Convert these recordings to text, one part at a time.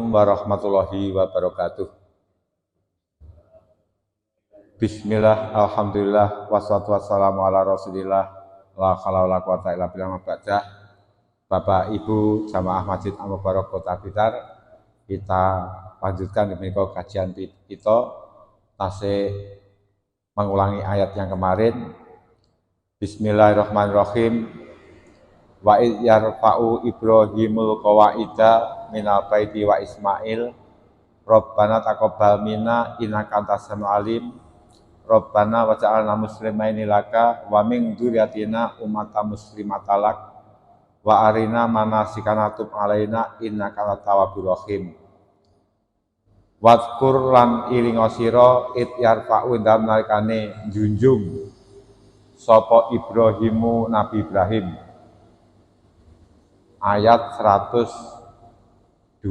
Assalamualaikum warahmatullahi wabarakatuh. Bismillah, alhamdulillah, wassalatu wassalamu ala rasulillah, la haula wala quwata illa billah. Bapak Ibu Jamaah Masjid Al-Mubarak Kota Blitar, kita lanjutkan demi kajian kita tasih mengulangi ayat yang kemarin. Bismillahirrahmanirrahim. Wa id yarfa'u Ibrahimul qawaida minal baiti wa Ismail Rabbana taqabbal minna innaka antas samiul alim Rabbana waj'alna muslimaini laka wa min dzurriyyatina ummatan muslimatan lak wa arina manasikana tub alaina innaka latawwabur rahim. Wadkur lan ilinga sira id yarfa'u dalem nalikane junjung sapa Ibrahimu Nabi Ibrahim. Ayat 126.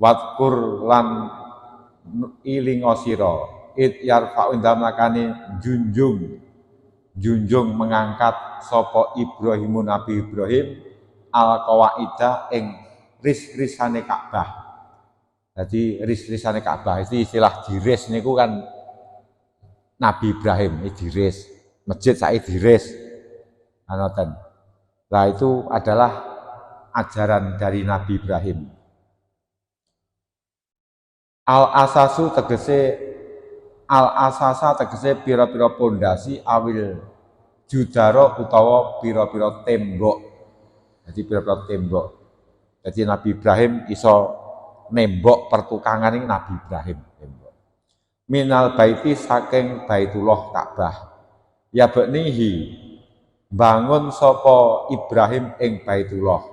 Wadkur lan ilinga sira id yarfa'u dalem nalikane junjung mengangkat sapa Ibrahimu Nabi Ibrahim al-qawaida ing ris-risane Ka'bah. Jadi ris-risane Ka'bah itu istilah diris niku kan Nabi Ibrahim ini diris, masjid saya diris. Anoten. Nah itu adalah ajaran dari Nabi Ibrahim. Al-asasa tegese pira-pira pondasi awil judaro utawa pira-pira tembok. Jadi pira-pira tembok. Jadi Nabi Ibrahim iso nembok pertukangan ini Nabi Ibrahim tembok. Minal baiti saking Baitullah Ka'bah. Ya beknihi bangun sapa Ibrahim ing Baitullah.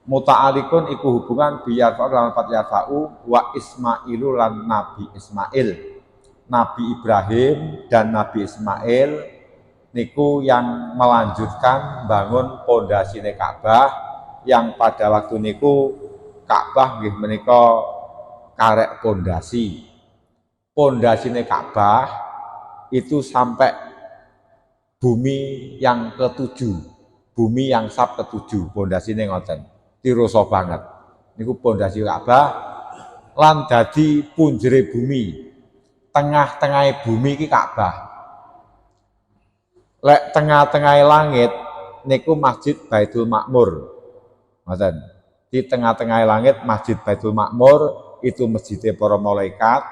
Muta'alikun iku hubungan biyar lan yarfa'u wa Ismailu lan Nabi Ismail. Nabi Ibrahim dan Nabi Ismail niku yang melanjutkan bangun pondasine Ka'bah yang pada waktu niku Ka'bah nggih menika karek pondasi. Pondasine Ka'bah itu sampai bumi yang ketujuh, bumi yang sab ketujuh, pondasine ngoten. Tiroso banget. Niku pondasi Ka'bah lan dadi punjere bumi. Tengah-tengahe bumi iki Ka'bah. Lek tengah-tengahe langit niku Masjid Baitul Makmur. Ngoten. Di tengah-tengahe langit Masjid Baitul Makmur itu masjidnya para malaikat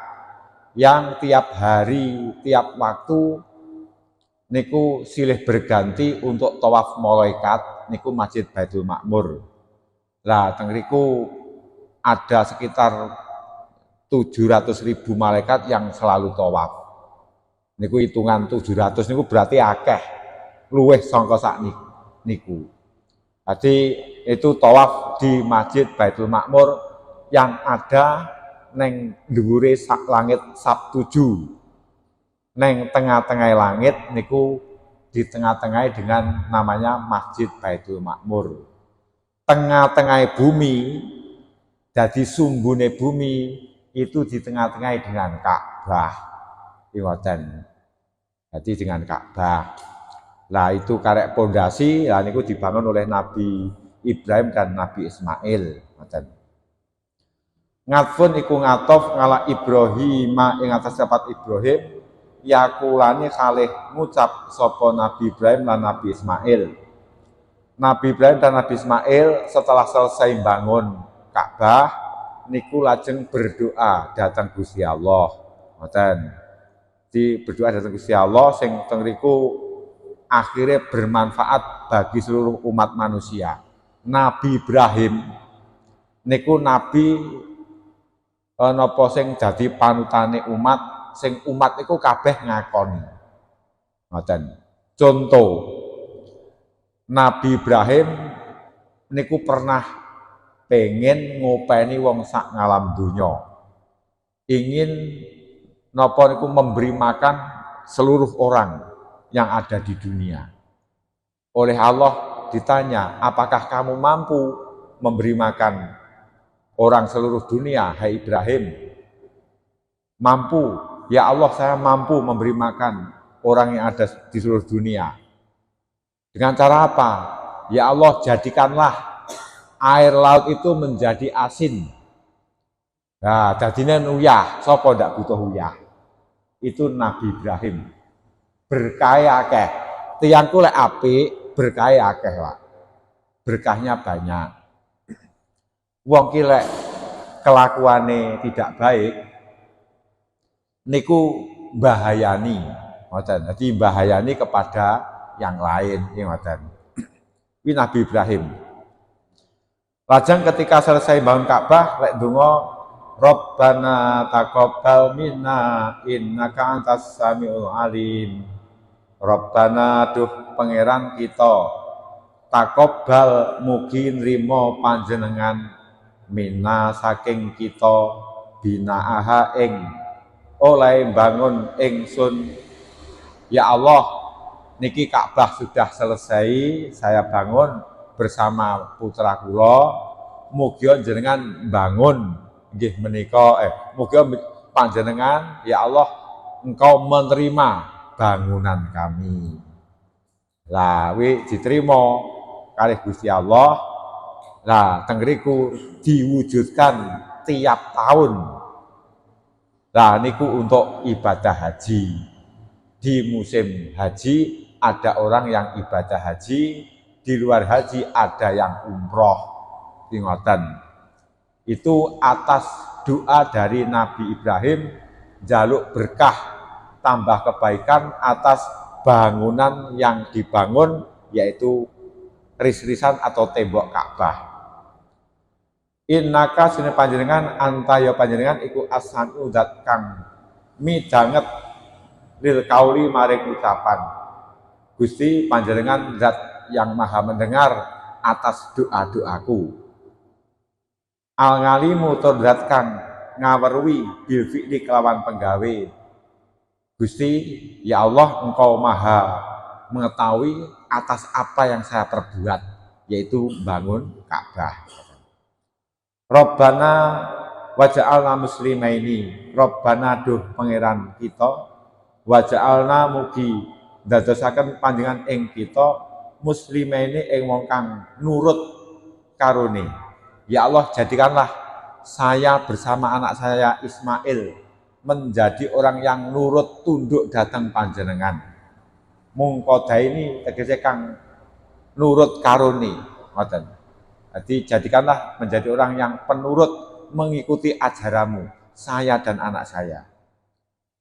yang tiap hari, tiap waktu niku silih berganti untuk tawaf malaikat niku Masjid Baitul Makmur. Lah teng riku ada sekitar 700.000 malaikat yang selalu tawaf. Niku hitungan 700 niku berarti akeh. Luwih sangka sak niku. Jadi itu tawaf di Masjid Baitul Makmur yang ada neng dhuwure langit sab 7. Neng tengah-tengah langit niku di tengah-tengah dengan namanya Masjid Baitul Makmur. Tengah-tengah bumi, jadi sumbune bumi itu di tengah-tengah dengan Ka'bah. Ngoten. Jadi dengan Ka'bah. Lah itu karek pondasi, lah niku dibangun oleh Nabi Ibrahim dan Nabi Ismail. Ngoten. Ngatfun iku ngatof ngala Ibrahim ing atas dapat Ibrahim yakulani kalih ngucap sapa Nabi Ibrahim lan Nabi Ismail. Nabi Ibrahim dan Nabi Ismail setelah selesai bangun Ka'bah niku lajeng berdoa datang Gusti Allah. Ngoten. Di berdoa datang Gusti Allah sing teng riku akhirnya bermanfaat bagi seluruh umat manusia. Nabi Ibrahim niku nabi napa sing dadi panutane umat sing umat iku kabeh ngakoni. Ngoten. Contoh Nabi Ibrahim niku pernah pengen ngopeni wong sak ngalam donya. Ingin napa niku memberi makan seluruh orang yang ada di dunia. Oleh Allah ditanya, "Apakah kamu mampu memberi makan orang seluruh dunia, hai Ibrahim?" Mampu. Ya Allah, saya mampu memberi makan orang yang ada di seluruh dunia. Dengan cara apa? Ya Allah, jadikanlah air laut itu menjadi asin. Nah, jadinya uyah, sapa ndak butuh uyah. Itu Nabi Ibrahim. Berkah akeh. Tiangku lek apik, berkah akeh, Pak. Berkahnya banyak. Wong ki lek kelakuane tidak baik niku bahayani. Ngoten. Dadi bahayani kepada yang lain, ngoten. Ini Nabi Ibrahim. Lajeng ketika selesai bangun Ka'bah, lek donga Rabbana taqabbal minna innaka antas samiul alim. Rabbana duh pangeran kita taqabbal mugi nrimo panjenengan minna saking kita binaaha ing oleh bangun ingsun. Ya Allah, niki Ka'bah sudah selesai, saya bangun bersama putra kula. Mugi jenengan bangun nggih menika mugi panjenengan ya Allah engkau menerima bangunan kami. Lah wi diterima kalih Gusti Allah. Lah teng ngriku diwujudkan tiap tahun. Lah niku untuk ibadah haji. Di musim haji ada orang yang ibadah haji, di luar haji ada yang umroh. Ngoten. Itu atas doa dari Nabi Ibrahim jaluk berkah tambah kebaikan atas bangunan yang dibangun yaitu ris-risan atau tembok Ka'bah. Innaka sune panjenengan antaya panjenengan iku asanu zat kang midanget lil kauli maring ucapan. Gusti panjenengan zat yang maha mendengar atas doa-doaku. Al ngalimu tur zat kang ngaweruhi bil fi'li kelawan penggawe. Gusti ya Allah engkau maha mengetahui atas apa yang saya perbuat yaitu bangun Ka'bah. Rabbana waja'alna muslimaini. Rabbana duh pangeran kita waja'alna mugi dadosaken panjenengan ing kita muslimaini ing wong kang nurut karone. Ya Allah jadikanlah saya bersama anak saya Ismail menjadi orang yang nurut tunduk datang panjenengan. Mungkoda ini tegese kang nurut karone ngoten. Jadi jadikanlah menjadi orang yang penurut mengikuti ajaranmu, saya dan anak saya.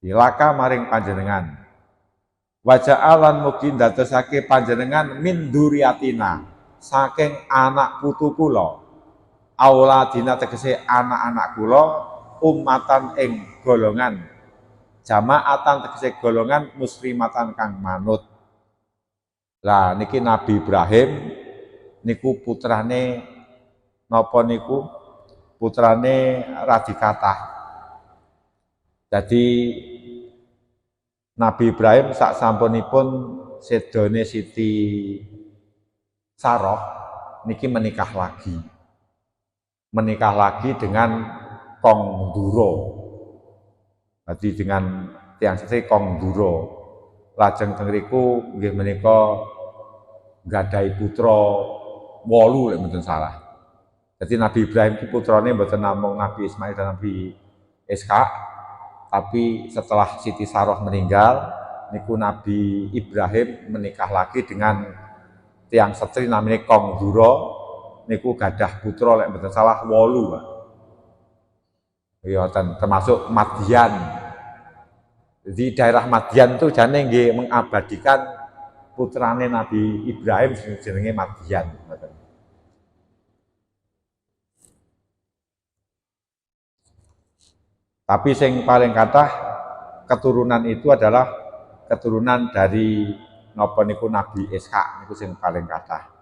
Dilaka maring panjenengan. Waja'alan mugi ndadosake panjenengan min duriyatina saking anak putu kula. Auladina tegese anak-anak kula ummatan ing golongan. Jamaatan tegese golongan muslimatan kang manut. Lah niki Nabi Ibrahim niku putrane napa niku putrane Radikatah. Jadi Nabi Ibrahim sak sampunipun sedone Siti Saroh niki menikah lagi. Menikah lagi dengan Kong Duro. Jadi dengan tiyang sesih Kong Duro. Lajeng teng ngriku nggih menika gadhahi putra 8 lek mboten salah. Jadi Nabi Ibrahim itu putrane mboten namung Nabi Ismail dan Nabi Ishak, tapi setelah Siti Saroh meninggal, niku Nabi Ibrahim menikah lagi dengan tiang setri namanya Kong Duro, niku gadah putra lek mboten salah 8. Ya termasuk Madian. Jadi daerah Madian itu jane nggih mengabadikan putrane Nabi Ibrahim jenenge Madian. Tapi yang paling kathah keturunan itu adalah keturunan dari napa niku Nabi Ishak niku sing paling kathah.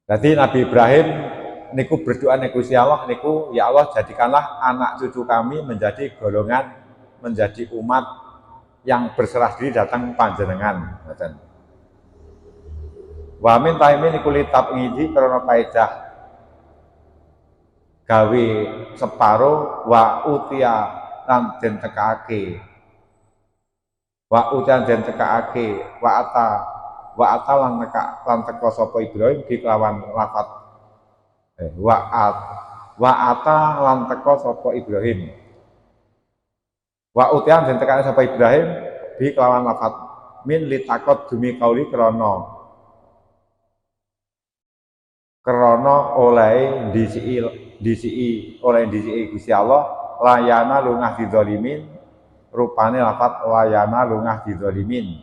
Jadi Nabi Ibrahim niku berdoa niku Gusti Allah niku ya Allah jadikanlah anak cucu kami menjadi golongan menjadi umat yang berserah diri datang panjenengan. Wa min taimi niku litab ngiji krana paedah gawe separo wa utia lan den tekake wa utan den tekake wa ata lan teka sapa Ibrahim di kelawan lafat wa ata lan teka sapa Ibrahim wa utan den tekake sapa Ibrahim di kelawan lafat min litakot demi kauli krana oleh disi Gusti Allah layana lungah didzalimin rupane lafat layana lungah didzalimin.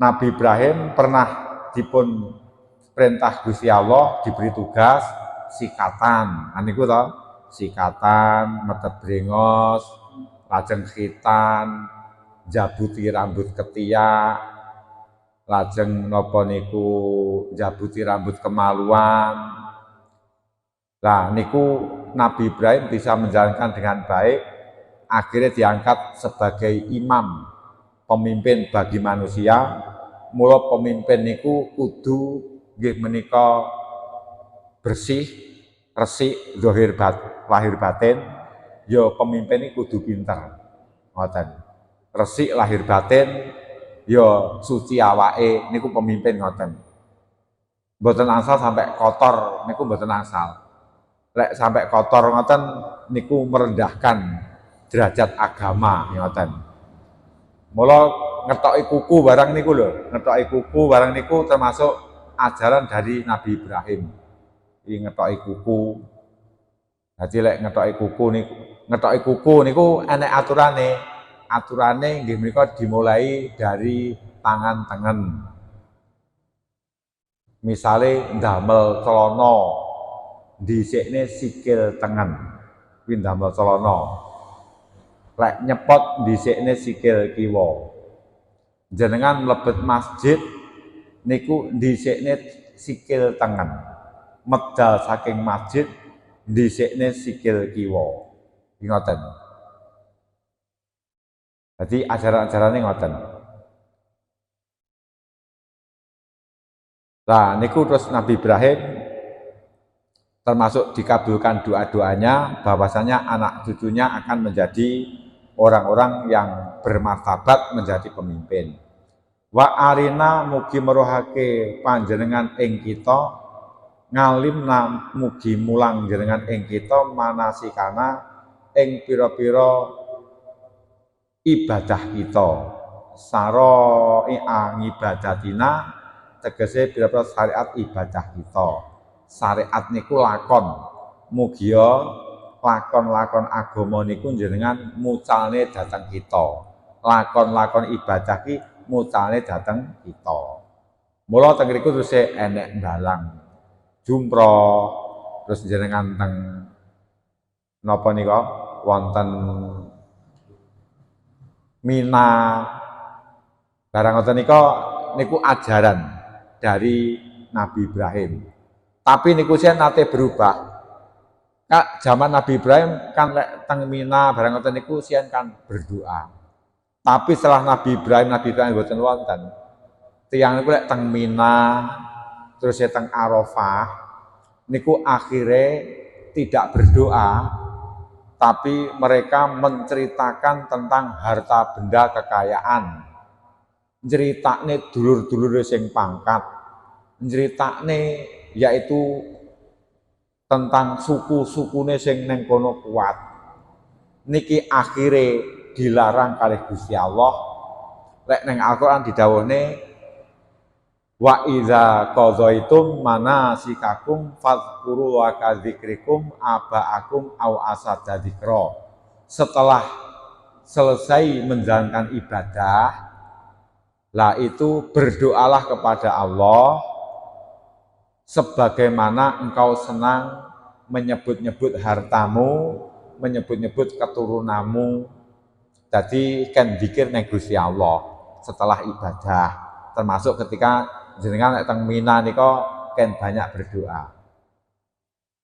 Nabi Ibrahim pernah dipun perintah Gusti Allah diberi tugas sikatan. Niku to, sikatan, metet brengos, lajeng khitan, jabuti rambut ketiak, lajeng napa niku jabuti rambut kemaluan. Lah niku Nabi Ibrahim bisa menjalankan dengan baik, akhirnya diangkat sebagai imam, pemimpin bagi manusia. Mula pemimpin niku kudu nggih menika bersih, resik, lahir batin. Ya pemimpin niku kudu pinter. Ngoten. Resik lahir batin, ya suci awake niku pemimpin ngoten. Mboten asal sampai kotor niku mboten asal. Lek sampai kotor ngoten niku merendahkan derajat agama ngoten. Mula ngetoki kuku barang niku lho, ngetoki kuku barang niku termasuk ajaran dari Nabi Ibrahim. Iki ngetoki kuku. Dadi lek ngetoki kuku niku enek aturane. Aturane nggih menika dimulai dari tangan tengen. Misale ndamel celana dhisikne sikil tengen. Kuwi ndamel celana. Lek nyepot dhisikne sikil kiwa. Jenengan mlebet masjid niku dhisikne sikil tengen. Medal saking masjid dhisikne sikil kiwa. Ngoten. Jadi ajaran-ajarannya ngoten. Nah, niku terus Nabi Ibrahim termasuk dikabulkan doa-doanya bahwasanya anak cucunya akan menjadi orang-orang yang bermartabat menjadi pemimpin. Wa arina mugi merohake panjenengan ing kita ngalimna mugi mulang jenengan ing kita manasikana ing pira-pira ibadah kita saro'i'a ngibadatina tegese pira-pira syariat ibadah kita. Syariat niku lakon mugia lakon-lakon agama niku jenengan mucalne dhateng kita. Lakon-lakon ibadah ki mucalne dhateng kita. Mula teng mriku terus enek dalang jumroh terus jenengan teng napa nika wonten Mina barang ngoten niku ajaran dari Nabi Ibrahim. Tapi niku sian nate berubah. Kak zaman Nabi Ibrahim kan lek teng Mina barang ngoten niku sian kan berdoa. Tapi setelah Nabi Ibrahim boten wonten. Tiyang niku lek teng Mina terus teng Arafah niku akhirnya tidak berdoa. Tapi mereka menceritakan tentang harta benda kekayaan. Nceritane dulur-dulur sing pangkat. Nceritane yaitu tentang suku-sukune sing neng kono kuat. Niki akhire dilarang kalih Gusti Allah. Lek neng Al-Qur'an didhawuhne wa idza qadaitum manasikakum fadhkuru wa kadzikrikum aba'akum au asadza dzikra. Setelah selesai menjalankan ibadah, lah itu berdoalah kepada Allah sebagaimana engkau senang menyebut-nyebut hartamu, menyebut-nyebut keturunanmu. Jadi kan dzikir nang Gusti Allah setelah ibadah, termasuk ketika jenengan teng Mina nika ken banyak berdoa.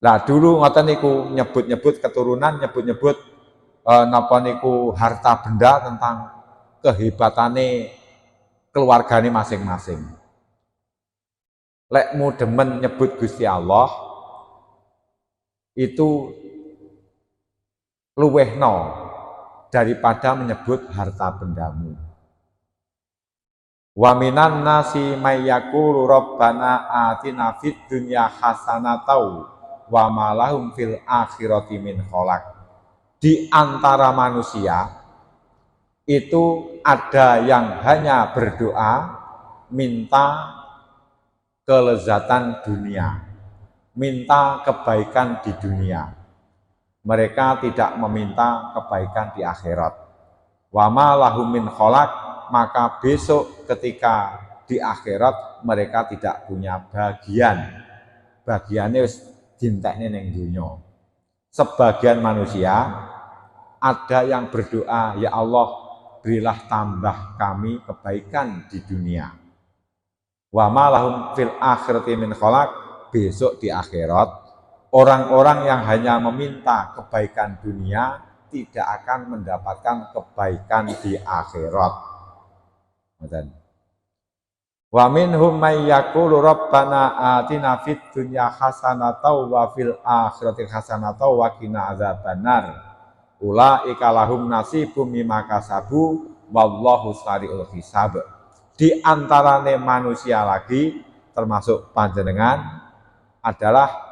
Lah dulu ngoten niku nyebut-nyebut keturunan, nyebut-nyebut napa niku harta benda tentang kehebatane keluargane masing-masing. Lek mu demen nyebut Gusti Allah itu luwehno daripada menyebut harta bendamu. Wa minan nasi may yaqulu rabbana atina fid dunya hasanatan wa ma lahum fil akhirati min khalaq. Di antara manusia itu ada yang hanya berdoa minta kelezatan dunia, minta kebaikan di dunia. Mereka tidak meminta kebaikan di akhirat. Wa ma lahum min khalaq, maka besok ketika di akhirat mereka tidak punya bagian. Bagiannya wis dintekne ning dunya. Sebagian manusia ada yang berdoa, ya Allah, berilah tambah kami kebaikan di dunia. Wa ma lahum fil akhirati min khalaq, besok di akhirat orang-orang yang hanya meminta kebaikan dunia tidak akan mendapatkan kebaikan di akhirat. Wa minhum may yaqulu rabbana atina fid dunya hasanatan wa fil akhirati hasanatan wa qina adzabannar. Ulaika lahum nasibum mimma kasabu wallahu sari'ul hisab. Di antarane manusia lagi termasuk panjenengan adalah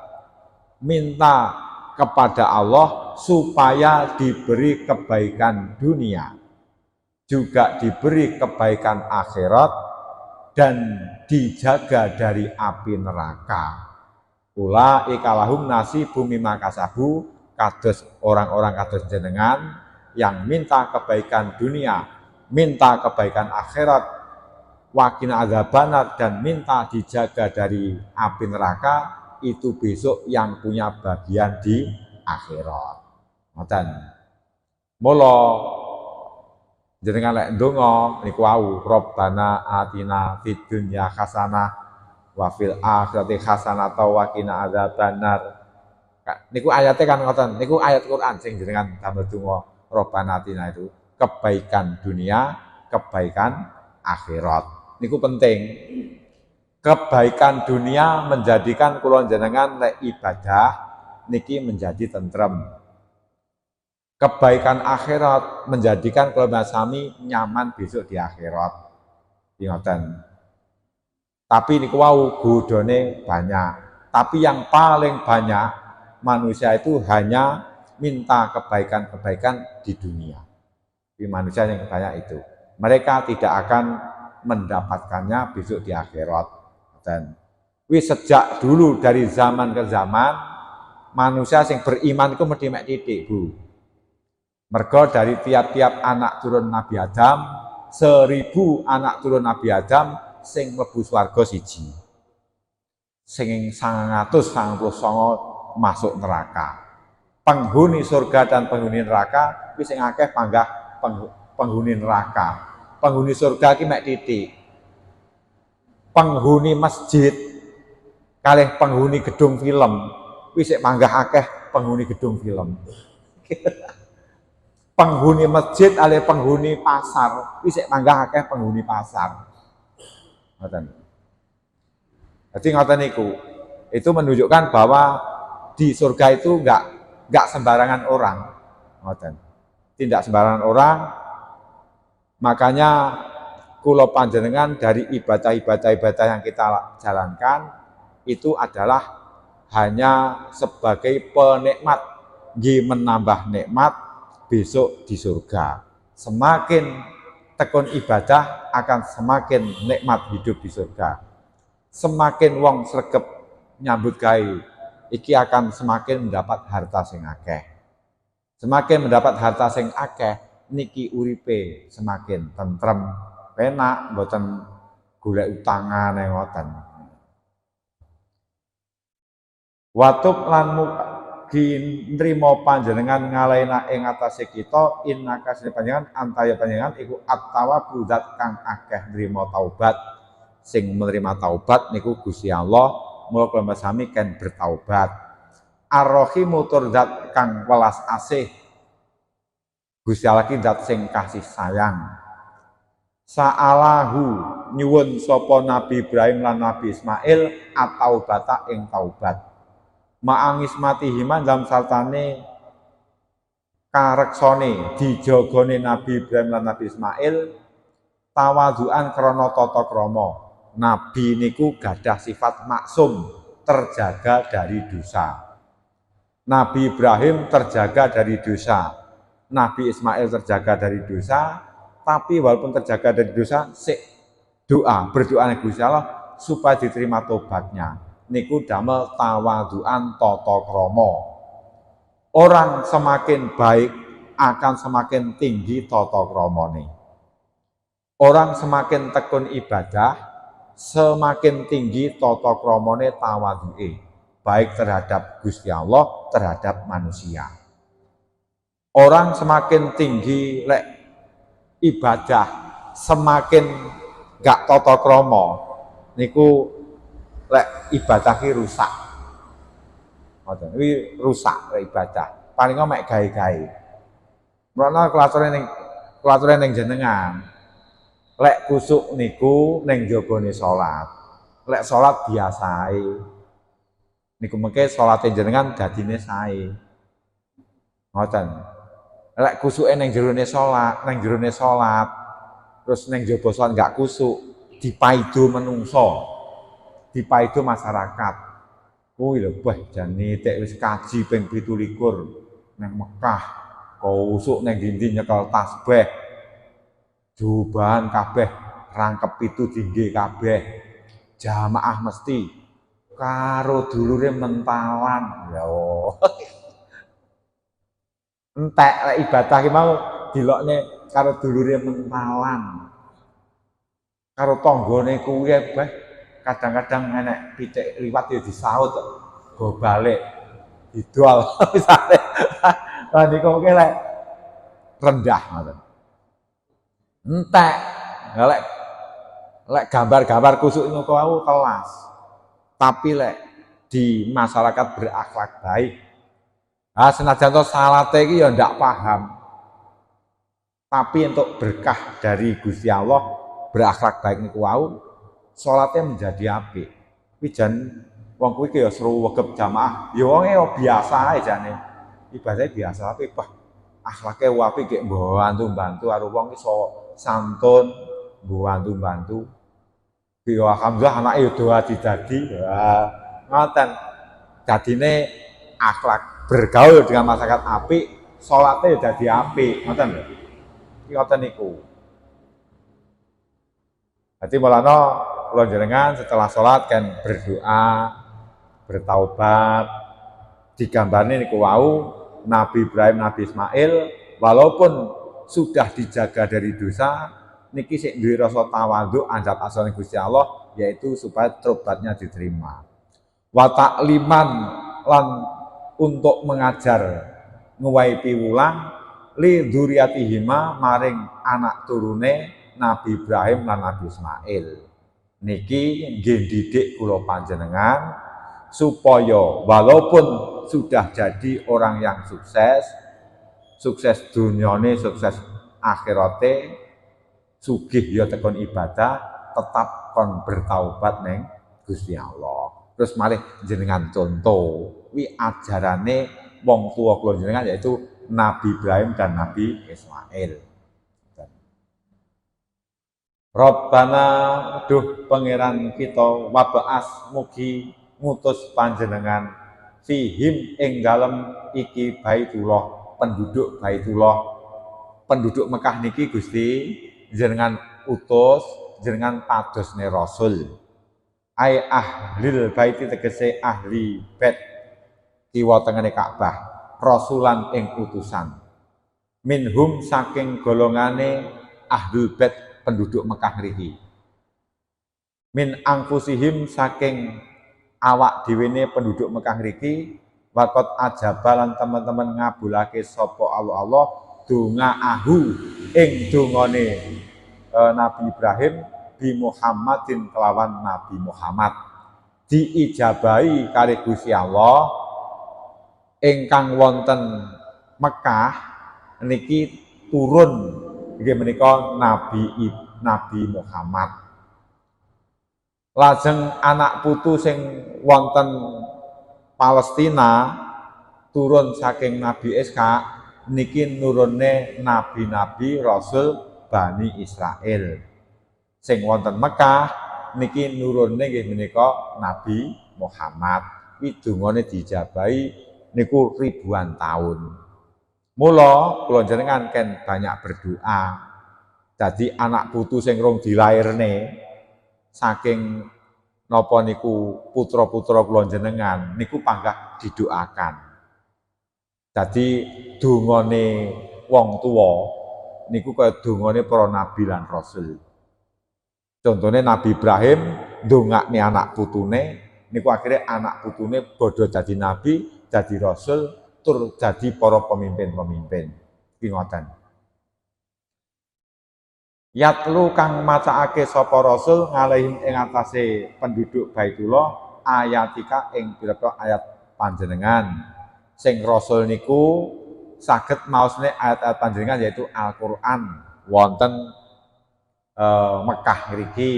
minta kepada Allah supaya diberi kebaikan dunia, juga diberi kebaikan akhirat, dan dijaga dari api neraka. Ulaika lahum nasibum mimma kasabu, kados orang-orang kados jenengan yang minta kebaikan dunia, minta kebaikan akhirat, waqina adzabannar, dan minta dijaga dari api neraka, itu besok yang punya bagian di akhirat. Ngoten. Mula jenengan lek ndonga niku wau, Rabbana atina fid dunya hasanah wa fil akhirati hasanah wa qina adzabannar. Niku ayatnya kan ngoten, niku ayat Quran sing jenengan damel donga Rabbana atina itu kebaikan dunia, kebaikan akhirat. Niku penting. Kebaikan dunia menjadikan kula jenengan lek ibadah niki menjadi tentrem. Kebaikan akhirat menjadikan kula sami nyaman besok di akhirat. Ngoten. Tapi niku wau godhone banyak. Tapi yang paling banyak manusia itu hanya minta kebaikan-kebaikan di dunia. Di manusia yang banyak itu. Mereka tidak akan mendapatkannya besok di akhirat. Dan sejak dulu dari zaman ke zaman manusia yang beriman itu mesti mek titik, Bu. Mergo dari tiap-tiap anak turun Nabi Adam, 1000 anak turun Nabi Adam sing mlebu swarga siji. Sing 999 masuk neraka. Penghuni surga dan penghuni neraka wis sing akeh panggah penghuni neraka. Penghuni surga ki mek titik. Penghuni masjid kalih penghuni gedung film wis panggah akeh penghuni gedung film. Penghuni masjid kalih penghuni pasar wis panggah akeh penghuni pasar. Ngoten. Jadi ngoten niku. Itu menunjukkan bahwa di surga itu enggak sembarangan orang. Ngoten. Tidak sembarangan orang. Makanya kula panjenengan dari ibadah-ibadah yang kita jalankan itu adalah hanya sebagai penikmat, menambah nikmat besok di surga. Semakin tekun ibadah akan semakin nikmat hidup di surga. Semakin wong sregep nyambut gawe iki akan semakin mendapat harta sing akeh. Semakin mendapat harta sing akeh niki uripe semakin tentrem, penak, mboten golek utangane ngoten. Watub lan mugi nrimo panjenengan ngalaina ing atase kita innaka sine panjenengan antaya panjenengan iku at-tawwab zat kang akeh nrimo taubat. Sing menerima taubat niku Gusti Allah, mula kula sami ken bertaubat. Ar-Rahimu tur zat kang welas asih. Gusti Allah ki zat sing kasih sayang. Sa'alahu nyuwun sapa Nabi Ibrahim lan Nabi Ismail at-taubata ing taubat. Ma'angis mati himan dalam saltane kareksane dijogone Nabi Ibrahim lan Nabi Ismail tawadhuan krana tata krama. Nabi niku gadah sifat maksum, terjaga dari dosa. Nabi Ibrahim terjaga dari dosa. Nabi Ismail terjaga dari dosa, tapi walaupun terjaga dari dosa, berdoa ning Gusti Allah supaya diterima tobatnya. Niku damel tawadhuan tata krama. Orang semakin baik akan semakin tinggi tata kramane. Orang semakin tekun ibadah, semakin tinggi tata kramane tawadhu'e, baik terhadap Gusti Allah, terhadap manusia. Orang semakin tinggi lek ibadah, semakin gak tata krama, niku lek ibadah ki rusak. Ngoten, iki rusak lek ibadah. Paling mek gawe-gawe. Mrana kelaturane ning jenengan. Lek kusuk niku ning jabane salat. Lek salat biasae. Niku mengke salate jenengan dadine sae. Ngoten. Lek kusuke ning jerone salat, terus ning jaba salat enggak kusuk, dipaido menungso. Dipaido masyarakat. Kuwi lho, wah jane tek wis kaji ping 17 nang Mekah. Kusuk ning dindi nyekel tasbih. Jubahan kabeh rangkep itu tinggi kabeh, jamaah mesti karo dulure mentalan lho. Entek lek ibadah ki mau dilokne karo dulure mentalan. Karo tanggane kuwi beh kadang-kadang enek pitik liwat ya disaut go balik didol misale. Lah niku mungkin lek rendah ngoten. Entek, lek gambar-gambar kusuk niku wau kelas. Tapi lek di masyarakat berakhlak baik, senajan to salate iki ya ndak paham. Tapi untuk berkah dari Gusti Allah berakhlak baik niku wau, salate menjadi apik. Kuwi jan wong kuwi ki ya seru wegep jamaah. Ya wonge biasa ae jane. Ibadahnya biasa tapi akhlake apik gek bantu karo wong iso santun, bantu. Yo alhamdulillah anake yo doa didadi. Ngoten. Dadine akhlak bergaul dengan masyarakat apik, salate yo dadi apik, ngoten lho. Iki ngoten niku. Dadi mulane kula jenengan setelah salat kan berdoa, bertaubat, digambarne niku wau Nabi Ibrahim, Nabi Ismail walaupun sudah dijaga dari dosa, niki sik duwe rasa tawadhu andhap asane Gusti Allah, yaitu supaya tobatnya diterima. Wa ta'liman lan untuk mengajar nguwahi piwulang li dzurriyyatihima maring anak turune Nabi Ibrahim lan Nabi Ismail. Niki nggih didik kula panjenengan supaya walaupun sudah jadi orang yang sukses dunyane, sukses akhirate, sugih ya tekon ibadah, tetap kon bertaubat neng Gusti Allah. Terus malih jenengan contoh, wi ajarane wong tua kula jenengan yaitu Nabi Ibrahim dan Nabi Ismail. Rabbana duh pangeran kita waba'as mugi ngutus panjenengan fihim ing dalem iki Baitullah, penduduk Baitullah, penduduk Mekah niki Gusti jenengan utus, jenengan padosne rasul. Ai ahlil baiti tegese ahli bait kiwa tengene Ka'bah, rasulan ing utusan. Minhum saking golongane ahlul bait penduduk Mekah niki. Min angfusihim saking awak dhewe penduduk Mekah niki. Wakot ajabalan teman-teman ngabulake sopo Allah donga ahu ing dongane Nabi Ibrahim bi Muhammadin kelawan Nabi Muhammad diijabahi kali Gusti Allah ingkang wonten Mekah niki turun nggih menika Nabi Muhammad. Lajeng anak putu sing wonten Palestina turun saking Nabi Ishak niki nurune nabi-nabi rasul Bani Israel. Sing wonten Mekah niki nurune nggih menika Nabi Muhammad. Iki dungane dijabahi niku ribuan tahun. Mula kula jenengan ken banyak berdoa. Jadi anak putu sing rong dilairne saking napa niku putra-putra kula jenengan niku panggah didoakan. Jadi dungane wong tuwa niku kaya dungane para nabi lan rasul. Contohnya Nabi Ibrahim ndongakne anak putune niku akhirnya anak putune bodho dadi nabi, dadi rasul, tur jadi para pemimpin-pemimpin. Iki ngoten. Yatlu kang macaake sapa rasul ngalihim ing atase penduduk Baitullah ayatika ing pira-pira ayat panjenengan. Sing rasul niku saged maosne ayat-ayat panjenengan yaitu Al-Qur'an wonten Mekah ngriki.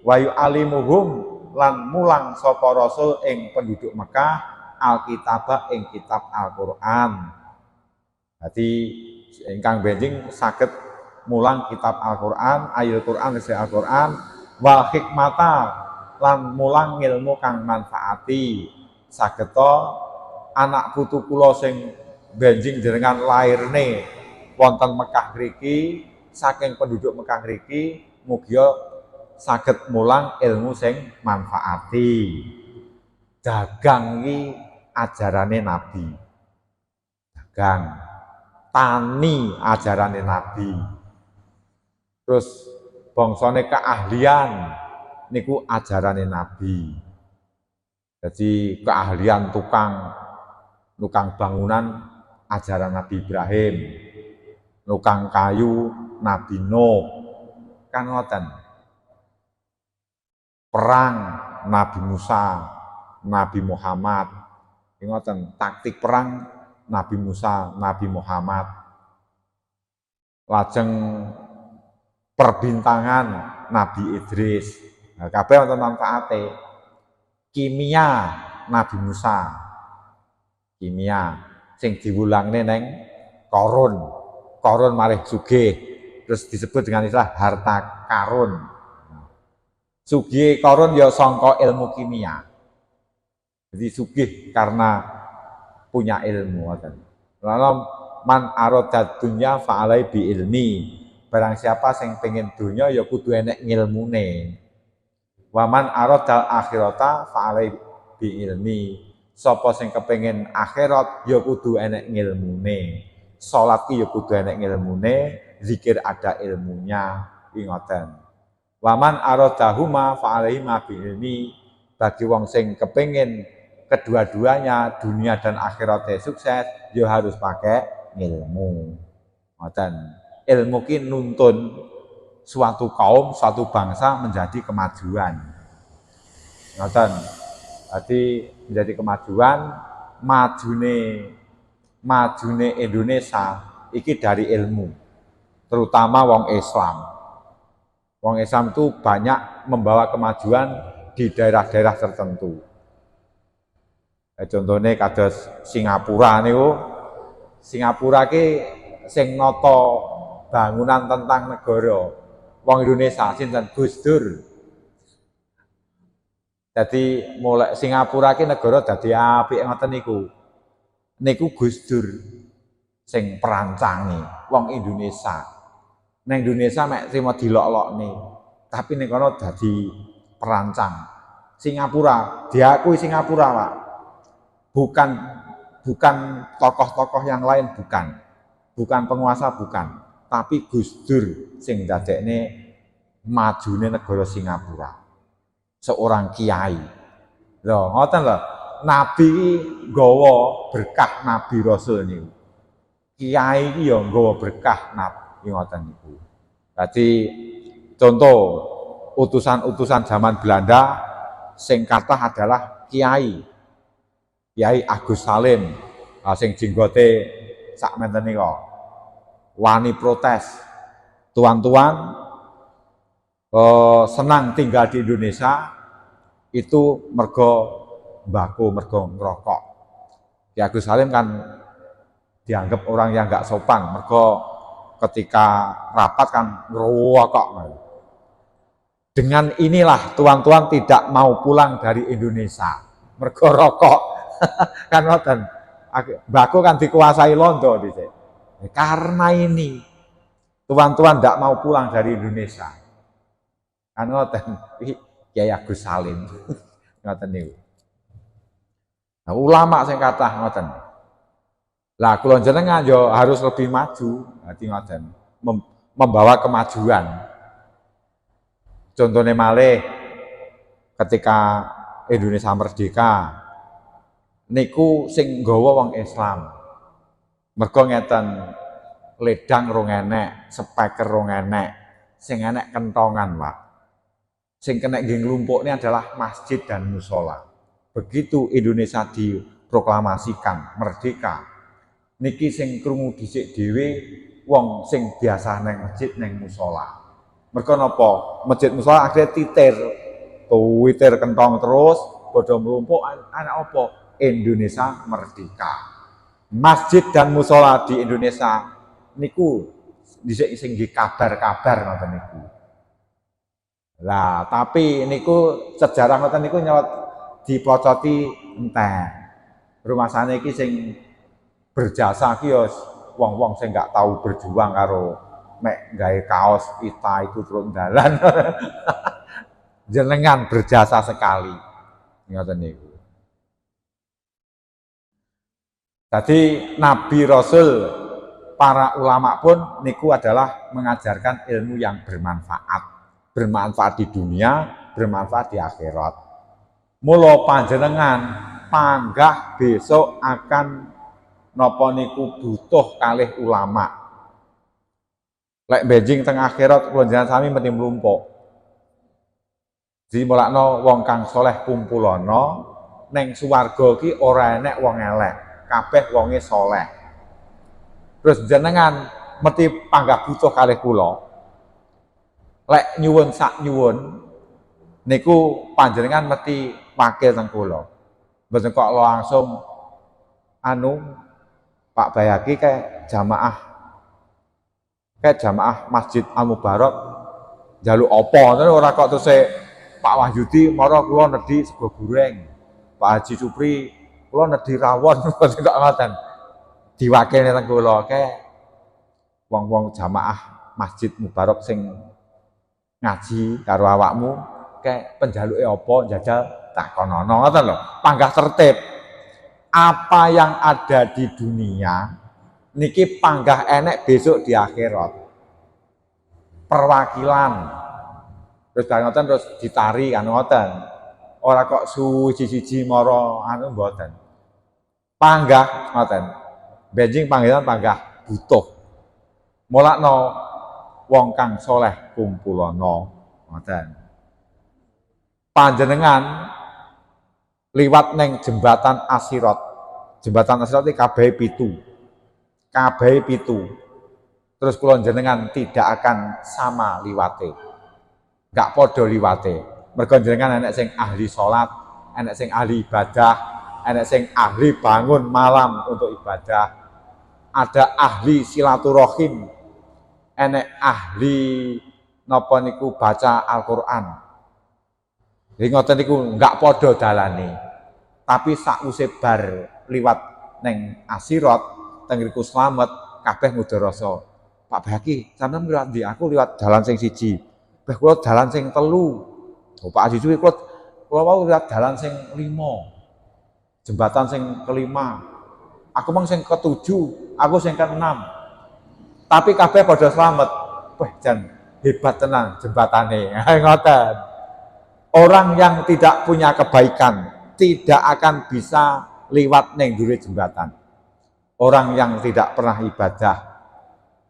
Wa yu'alimuhum lan mulang sapa rasul ing penduduk Mekah Alkitabah ing kitab Al-Qur'an. Dadi ingkang benjing saged mulang kitab Al-Qur'an, ayat Qur'an isi Al-Qur'an, wal hikmata lan mulang ilmu kang manfaati. Sageta anak putu kula sing benjing jenengan lairne wonten Mekah ngriki, saking penduduk Mekah ngriki mugia saged mulang ilmu sing manfaati. Dagang iki ajarane Nabi. Dagang, tani ajarane Nabi. Terus bangsane keahlian niku ajarane Nabi. Jadi keahlian tukang bangunan ajaran Nabi Ibrahim. Tukang kayu Nabi Nuh. Kan ngoten. Perang Nabi Musa, Nabi Muhammad. Ngoten, taktik perang Nabi Musa, Nabi Muhammad. Lajeng perbintangan Nabi Idris. Nah, kabeh wonten manfaate. Kimia Nabi Musa. Kimia sing diwulangne neng Korun. Korun malih sugih. Terus disebut dengan istilah harta karun. Sugih Korun ya sangka ilmu kimia. Jadi sugih karena punya ilmu. Lalu man arodat dunya fa'alai bi ilmi. Barang siapa sing pengen dunya ya kudu enek ngilmune. Waman arodal akhirata fa'alai bi ilmi. Sapa sing kepengin akhirat ya kudu enek ngilmune. Salat ki ya kudu enek ngilmune, zikir ada ilmunya, ingoten. Waman arodahuma fa'alai ma bi ilmi. Bagi wong sing kepengin kedua-duanya dunia dan akhiratnya sukses, ya harus pakai ilmu. Ngoten. Ilmu ki nuntun suatu kaum, suatu bangsa menjadi kemajuan. Ngoten. Jadi menjadi kemajuan, majune Indonesia iki dari ilmu. Terutama wong Islam. Wong Islam itu banyak membawa kemajuan di daerah-daerah tertentu. Contohnya kados Singapura niku. Singapura ki sing nata bangunan tentang negara wong Indonesia sinten Gus Dur. Jadi mulai Singapura ki negara dadi apik ngoten niku. Niku Gus Dur sing perancangi wong Indonesia. Nang Indonesia mek trimo dilok-lokne, tapi ning kono dadi perancang. Singapura, diakui Singapura, Pak. Bukan tokoh-tokoh yang lain, bukan penguasa, bukan, tapi Gus Dur sing dadekne majune negara Singapura, seorang kiai. Lho ngoten lho, nabi nggawa berkah nabi rasul niku, kiai iki ya nggawa berkah nabi ngoten niku. Dadi contoh utusan-utusan zaman Belanda sing kathah adalah Kiai Agus Salim, sing jenggote sakmenten nika. Wani protes. Tuan-tuan senang tinggal di Indonesia itu mergo mbako, mergo ngerokok. Ki Agus Salim kan dianggap orang yang nggak sopan. Mergo ketika rapat kan ngerokok. Dengan inilah tuan-tuan tidak mau pulang dari Indonesia. Mergo rokok. Kan ngoten. Mbakku kan dikuasai Londo dhisik. Karena ini tuan-tuan tidak mau pulang dari Indonesia. Kan ngoten. Kiai Agus Salim. Ngoten niku. Nah, ulama sing kathah ngoten. Lah kula jenengan yo harus lebih maju. Dadi ngoten. Membawa kemajuan. Contohnya malih ketika Indonesia merdeka niku sing nggawa wong Islam. Mergo ngeten, ledang rong enek, speaker rong enek, sing enek kentongan, Pak. Sing kena nggih nglumpukne adalah masjid dan musola. Begitu Indonesia diproklamasikan merdeka, niki sing krungu dhisik dhewe wong sing biasa neng masjid neng musola. Mergo napa? Masjid musola akhirnya witir kentong terus, padha mlumpuk anak apa? Indonesia merdeka. Masjid dan musola di Indonesia niku dhisik sing nggih kabar-kabar ngoten niku. Lah, tapi niku sejarah ngoten niku nyawat diplocoti enten. Rumasane iki sing berjasa ki yo wong-wong sing gak tahu berjuang karo mek gawe kaos pita itu terus dalan. Jenengan berjasa sekali. Ngoten niku. Jadi Nabi Rasul para ulama pun niku adalah mengajarkan ilmu yang bermanfaat. Bermanfaat di dunia, bermanfaat di akhirat. Mula panjenengan panggah besok akan napa niku butuh kalih ulama. Lek Beijing teng akhirat kula jenengan sami mesti mlumpuk. Jadi mulakno wong kang soleh kumpulono neng swarga ki ora enek wong elek, kabeh wonge soleh. Terus jenengan mesti panggah butuh kalih kula. Lek nyuwun sak nyuwun niku panjenengan mesti wakil teng kula. Mboten kok langsung anu Pak Bayaki kayak jamaah Masjid Al Mubarak njaluk apa ngono ora kok terus Pak Wahyudi mara kula nedhi sego goreng. Pak Haji Supri kula nedhi rawon kok ngoten. Diwakilne teng kula kayak wong-wong jamaah Masjid Mubarak sing ngaji karo awakmu kayak penjaluke apa njajal tak konono ngoten lho. Panggah tertib. Apa yang ada di dunia niki panggah enek besok di akhirat. Perwakilan. Terus ngoten terus ditari kan ngoten. Ora kok suci-suci mara anu mboten. Panggah ngoten. Beijing panggilan panggah butuh. Mulakno wong kang soleh kumpulono ngoten. Panjenengan liwat neng jembatan Asirat. Jembatan Asirat iki kabeh 7. Kabeh 7. Terus kula jenengan tidak akan sama liwate. Enggak padha liwate. Mergo jenengan enek sing ahli salat, enek sing ahli ibadah, enek sing ahli bangun malam untuk ibadah. Ada ahli silaturahim, enek ahli napa niku baca Al-Qur'an. Jadi ngoten niku enggak padha dalane. Tapi sakwise bar liwat neng Asirat, teng riku slamet kabeh ngudoroso. Pak Baki, sampeyan liwat ndi? Aku liwat dalan sing siji. Beh kula dalan sing 3. Oh, Pak Haji kula wau liwat dalan sing 5. Jembatan sing ke-5. Aku mang sing ke-7, aku sing ke-6. Tapi kabeh padha slamet. Wah, jan hebat tenan jembatane. Ngoten. Orang yang tidak punya kebaikan tidak akan bisa liwat neng dhuwur jembatan. Orang yang tidak pernah ibadah,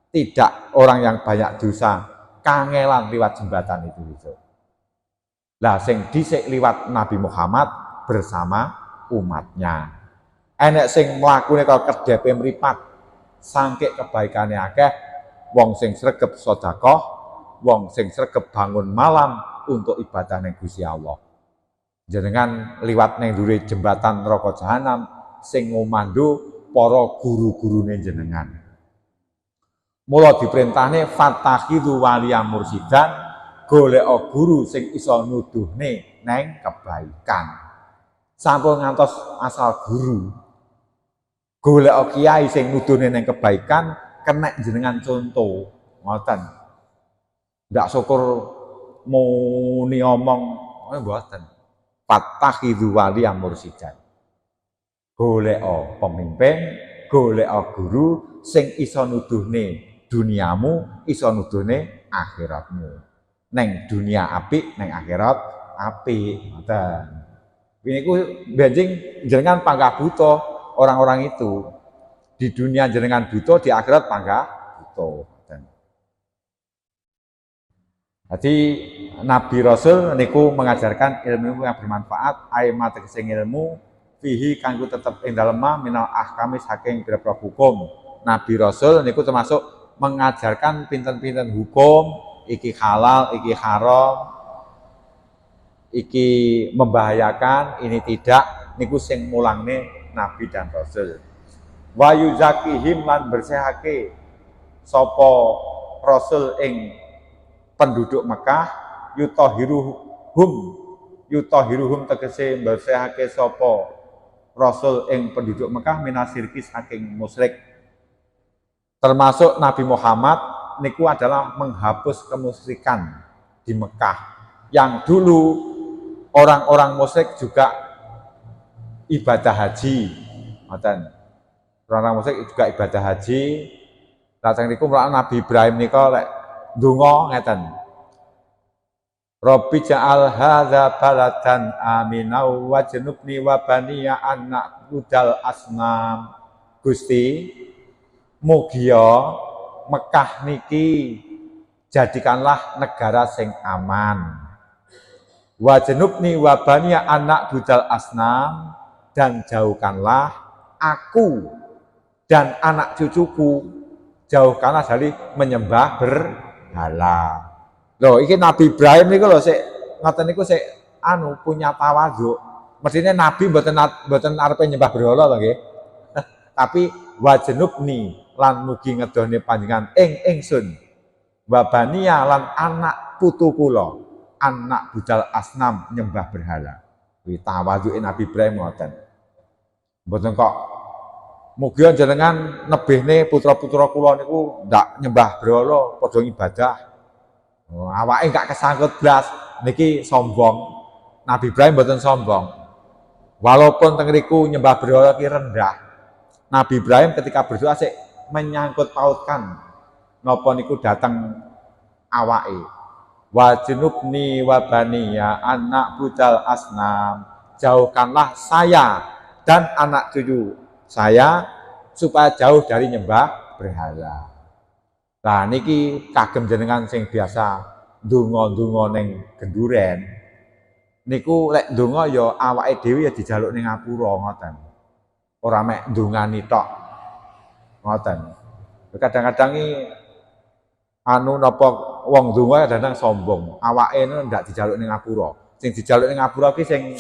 tidak orang yang banyak dosa, kangelan liwat jembatan itu. Lah sing dhisik liwat Nabi Muhammad bersama umatnya. Enek sing mlakune karo kedepe mripat, sangke kebaikane akeh, wong sing sregep sedekah, wong sing sregep bangun malam untuk ibadah ning Gusti Allah. Jenengan liwat ning dhuwure jembatan neraka jahanam sing ngumandu para guru-gurune jenengan. Mula diperintahne fattakhidhu waliya mursidan, goleka guru sing iso nuduhne neng kebaikan. Sampun ngantos asal guru. Goleka kiai sing nuduhne neng kebaikan kena jenengan contoh. Ngoten. Ndak syukur muni omong mboten. Fattakhidhu waliya mursidan. Goleka pemimpin, goleka guru sing iso nuduhne duniamu, iso nuduhne akhiratmu. Neng dunia apik, neng akhirat apik. Ngoten. Niku benjing jenengan panggah buta orang-orang itu. Di dunia jenengan buta, di akhirat panggah buta. Jadi Nabi Rasul niku mengajarkan ilmu yang bermanfaat, aimat sing ilmu fihi kanggo tetep ing dalem minal ahkami saking pira-pira hukum. Nabi Rasul niku termasuk mengajarkan pinten-pinten hukum, iki halal, iki haram, iki membahayakan, ini tidak, niku sing mulangne Nabi dan Rasul. Wa yuzakihim lan bersihake sapa Rasul ing penduduk Mekah, yutahiruhum tegese bersihake sapa Rasul ing penduduk Mekah minasirki saking musyrik. Termasuk Nabi Muhammad niku adalah menghapus kemusyrikan di Mekah. Yang dulu orang-orang musyrik juga ibadah haji. Ngoten. Orang-orang musyrik juga ibadah haji. Lajeng niku Nabi Ibrahim nika lek donga ngeten. Rabbi ja'al hadza baladan aminau wajnubni wa baniya an na'budal asnam. Gusti, mugia Mekah niki jadikanlah negara sing aman. Wajnubni wa baniya an na'budal asnam, dan jauhkanlah aku dan anak cucuku, jauhkanlah dari menyembah berhala. Loh, iki Nabi Ibrahim niku lho sik ngoten niku sik punya tawadhu. Mestine Nabi mboten arepe nyembah berhala lho nggih. Tapi wajnubni lan mugi ngedone panjenengan ingsun. Wa baniya lan anak putu kula, anak budal asnam nyembah berhala. Kuwi tawadhuke Nabi Ibrahim ngoten. Mboten kok mugi jenengan nebihne putra-putra kula niku ndak nyembah berhala, padha ibadah. Awake gak kesangkut blas, niki sombong. Nabi Ibrahim mboten sombong. Walaupun teng mriku nyembah berhala ki rendah. Nabi Ibrahim ketika berdoa sik menyangkut pautkan napa niku dateng awake. Wajnubni wa baniya anak budal asnam, jauhkanlah saya dan anak cucu saya supaya jauh dari nyembah berhala. Nah niki kagem jenengan sing biasa ndonga-ndonga ning genduren. Niku lek ndonga ya awake dhewe ya dijaluk ning ngapura ngoten. Ora mek ndongani tok. Ngoten. Kadang-kadang iki napa wong ndonga kadang sombong. Awake ndak dijaluk ning ngapura. Sing dijaluk ning ngapura ki sing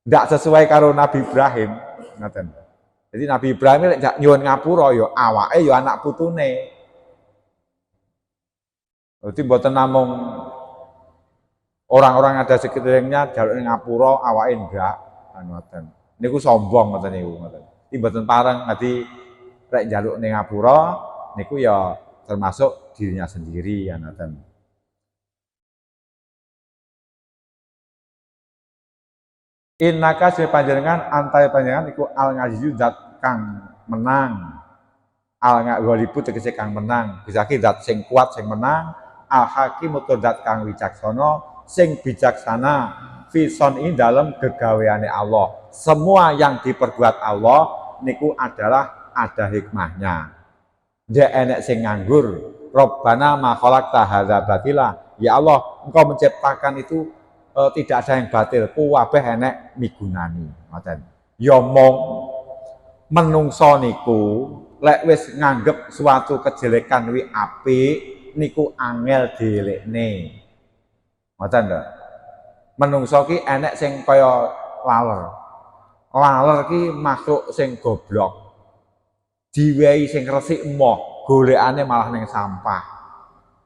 ndak sesuai karo Nabi Ibrahim ngoten. Jadi Nabi Ibrahim lek nyuwun ngapura ya awake ya anak putune. Jadi mboten namung orang-orang ada sekelilingnya jaluk ning ngapura awake ndak ngoten. Niku sombong ngoten niku ngoten. Iki mboten pareng dadi lek njaluk ning ngapura niku ya termasuk dirinya sendiri ngoten. Innaka sing panjenengan antae panjenengan iku al-ngazizu zat kang menang. Al-ghalibu tegese kang menang. Bisake zat sing kuat sing menang. Al-hakim utur zat kang wicaksana sing bijaksana fison ini dalam gegaweane Allah. Semua yang diperbuat Allah niku adalah ada hikmahnya. Dia enek sing nganggur. Rabbana ma khalaqta hadza batila. Ya Allah, Engkau menciptakan itu tidak ada yang batil, kuwabeh enek migunani. Ngoten. Ya mong menungso niku lek wis nganggep suatu kejelekan kuwi apik niku angel dielekne. Ngoten lho. Menungso ki enek sing kaya laler. Laler ki makhluk sing goblok. Diwehi sing resik emoh, golekane malah ning sampah.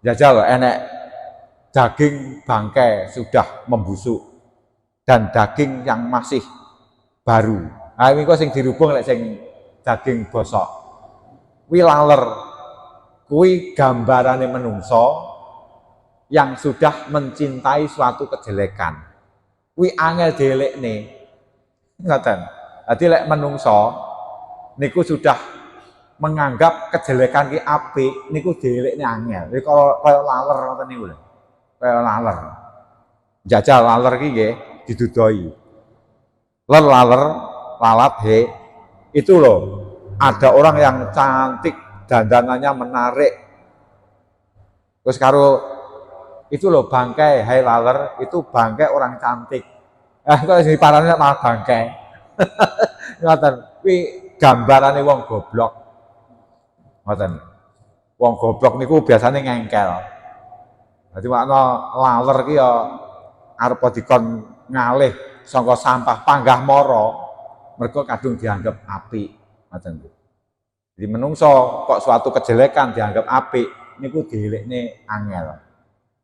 Jajal enek daging bangkai sudah membusuk dan daging yang masih baru. Nah, ini kok sing dirubung lek sing daging bosok. Kuwi laler. Kuwi gambarane menungso yang sudah mencintai suatu kejelekan. Kuwi angel dielekne. Ngoten. Dadi lek menungso niku sudah menganggap kejelekan ki apik, niku dielekne angel. Jadi kalau kaya laler ngoten niku lho. Kaya laler. Jajal laler ki nggih didudoi. Laler, lalat he. Itu loh. Ada orang yang cantik, dandanannya menarik. Terus karo itu loh bangkai, hai laler, itu bangkai orang cantik. Kok sing parane malah bangkai. Ngoten. Kuwi gambarane wong goblok. Ngoten. Wong goblok niku biasane ngengkel. Dadi makna laler ki ya arepa dikon ngalih saka sampah panggah mara, mergo kadung dianggap apik. Ngoten. Jadi menungso kok suatu kejelekan dianggap apik niku dielekne angel.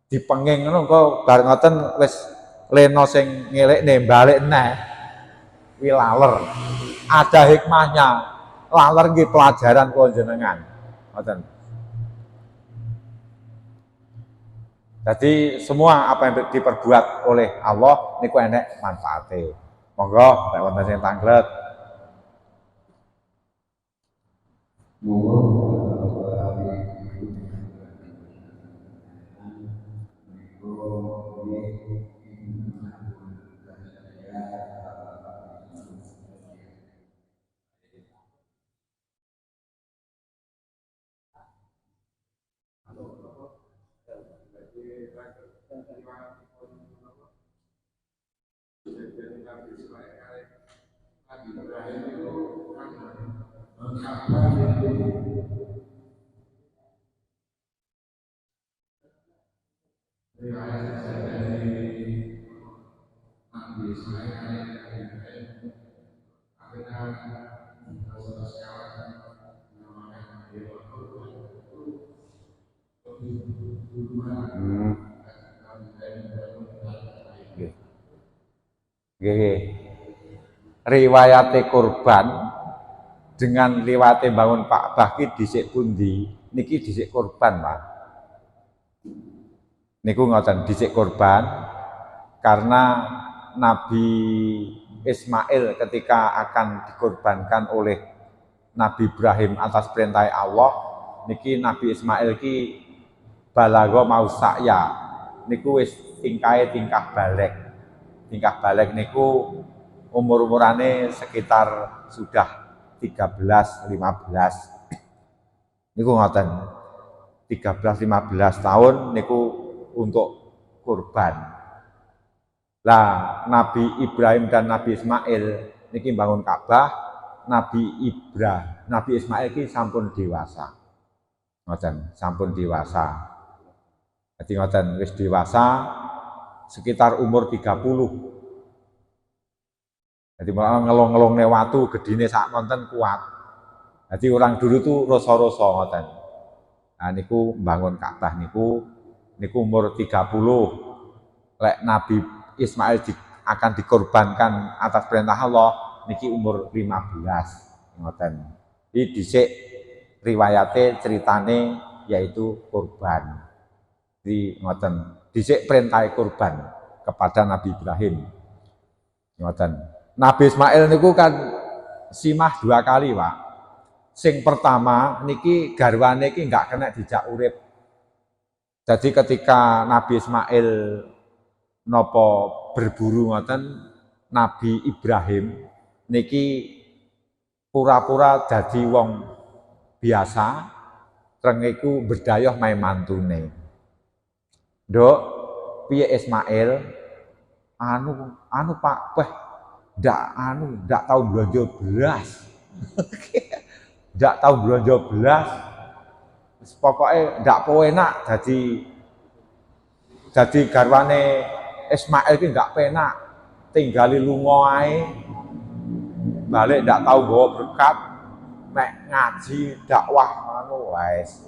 Dipenging ngono kok bar ngoten wis lena sing ngelekne balik neh. Kuwi laler. Ada hikmahnya. Laler nggih pelajaran kula jenengan. Ngoten. Jadi semua apa yang diperbuat oleh Allah niku enek manfaate. Monggo lek wonten sing tanglet. Monggo riwayate kurban dengan liwate bangun Pak Baki dhisik pundi niki dhisik kurban Pak. Niku ngoten dhisik kurban karena Nabi Ismail ketika akan dikorbankan oleh Nabi Ibrahim atas perintah Allah niki Nabi Ismail ki balago mau sakya niku wis tingkah balik. Tingkah balik niku umur-umurane sekitar sudah 13-15. Niku ngoten. 13-15 tahun niku untuk kurban. Lah Nabi Ibrahim dan Nabi Ismail niki bangun Ka'bah, Nabi Ismail ki sampun dewasa. Ngoten, sampun dewasa. Jadi ngoten wis dewasa sekitar umur 30. Jadi malah ngelong-ngelongne watu gedine sak nonton kuat. Jadi orang dulu tuh rasa-rasa ngoten. Nah niku bangun Ka'bah niku umur 30. Lek Nabi Ismail akan dikorbankan atas perintah Allah niki umur 15. Ngoten. Iki dhisik riwayate ceritane yaitu kurban. Di ngoten. Dhisik perintah kurban kepada Nabi Ibrahim. Ngoten. Nabi Ismail niku kan simah 2 kali, Pak. Sing pertama niki garwane iki enggak kena dijak urip. Jadi ketika Nabi Ismail nopo berburu ngoten, Nabi Ibrahim niki pura-pura dadi wong biasa, rengiku berdayoh main mantune. Nduk, piye Ismail? Anu Pak, ndak tahu blonjo belas. Ndak tahu blonjo belas. Pokoke ndak penak dadi garwane Ismail ki nggak penak, tinggali lunga ae, balik nggak tahu bawa berkat, mek ngaji dakwah ngono wis.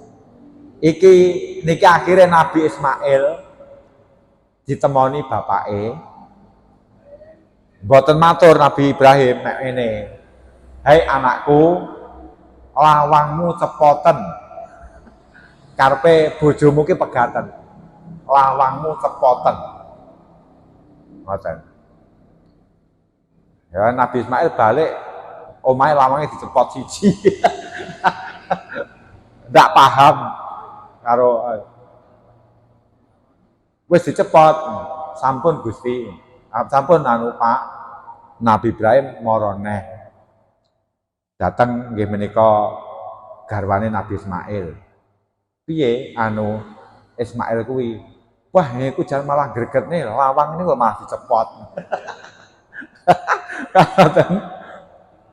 Niki akhirnya Nabi Ismail ditemoni bapake. Mboten matur Nabi Ibrahim nek ngene. Hai anakku, lawangmu cepoten. Karepe bojomu ki pegaten. Lawangmu cepoten. Ngoten. Ya Nabi Ismail balik omahe lawangnya dicepot siji. Ndak paham karo wis dicepot. Sampun Gusti. Sampun anu Pak. Nabi Ibrahim mara neh. Dateng nggih menika garwane Nabi Ismail. Piye anu Ismail kuwi? Wah, niku jan malah gregetne lawang ini kok malah dicepot.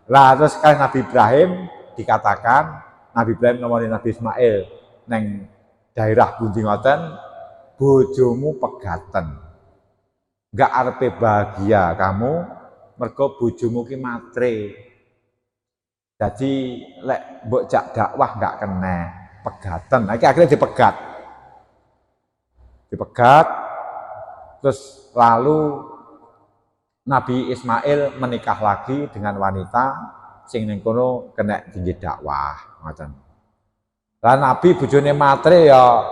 Lah terus kali Nabi Ibrahim dikatakan Nabi Ibrahim nomori Nabi Ismail neng daerah pundi ngoten, bojomu pegaten. Enggak arepe bahagia kamu mergo bojomu ki matre. Jadi lek mbok jak dakwah enggak kena pegatan. Nah, akhirnya dipegat. Dipegat terus lalu Nabi Ismail menikah lagi dengan wanita sing ning kono kena tinggi dakwah ngoten. Lah Nabi bojone matre ya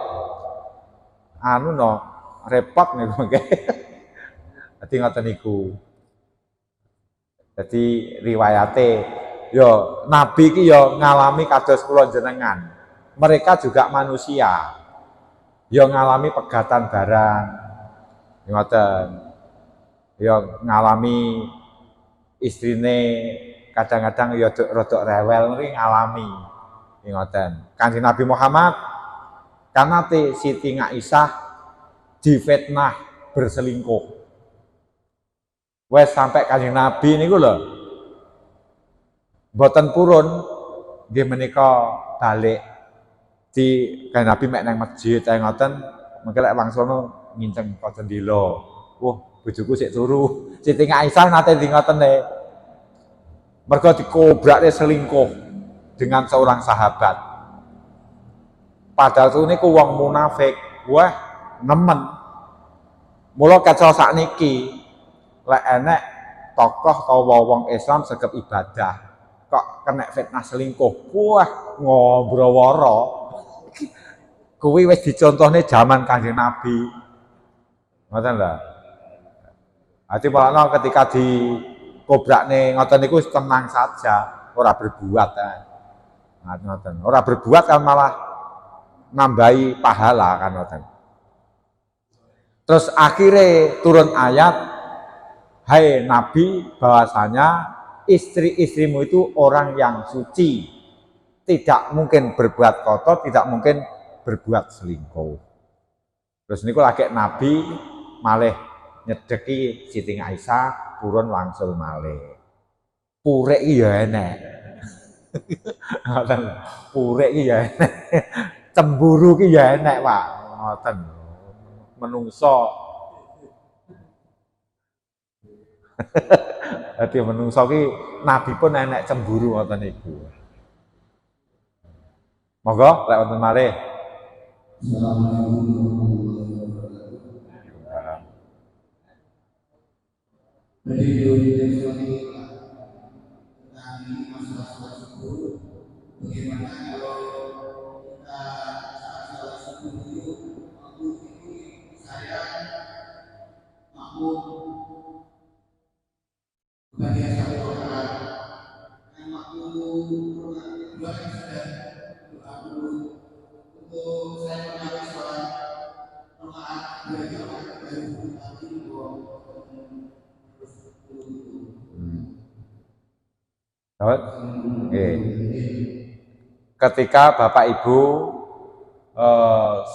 anu no repot niku nggih. Dadi ngoten niku. Dadi riwayate ya Nabi ki ya ngalami kados kula jenengan. Mereka juga manusia. Ya ngalami pegatan barang. Ngoten. Ya ngalami istrine kadang-kadang ya rodok rewel kuwi ngalami. Ngoten. Kanjeng Nabi Muhammad karena Siti Aisyah difitnah berselingkuh. Wes sampai Kanjeng Nabi niku lho. Mboten purun nggih menika balik di Kanjeng Nabi mek nang masjid ae ngoten, mengko lek wangsono nginceng kocendila. Wah, bojoku sik turu. Siti Aisyah nate di ngoten e. Mergo dikobrakne selingkuh dengan seorang sahabat. Padahal itu niku wong munafik. Wah, nemen. Mula kaca sakniki lek enek tokoh utawa wong Islam segep ibadah kok kena fitnah selingkuh. Wah, ngobroworo. Kuwi wis dicontohne zaman Kanjeng Nabi. Ngoten lho. Ati malah ketika di kobrakne ngoten niku tenang saja, ora berbuat. Ngoten. Ora berbuat kan malah nambahi pahala kan ngoten. Terus akhirnya turun ayat, hai Nabi, bahwasanya istri-istrimu itu orang yang suci, tidak mungkin berbuat kotor, tidak mungkin berbuat selingkuh. Terus niku lagi Nabi malih nyedeki Siti Aisyah purun wangsul malih. Purek iki ya enek. Ngoten. Purek iki ya enek. Cemburu iki ya enek, Pak. Ngoten. Menungso. Dadi menungso ki Nabi pun enek cemburu ngoten niku. Monggo lek wonten malih. Bagaimana kalau kita saat subuh itu waktu itu saya makmum bagian satu rakaat dan makmum dua yang sudah doa dulu untuk saya mengambil sholat rakaat bagi orang baru tapi terus ketika Bapak Ibu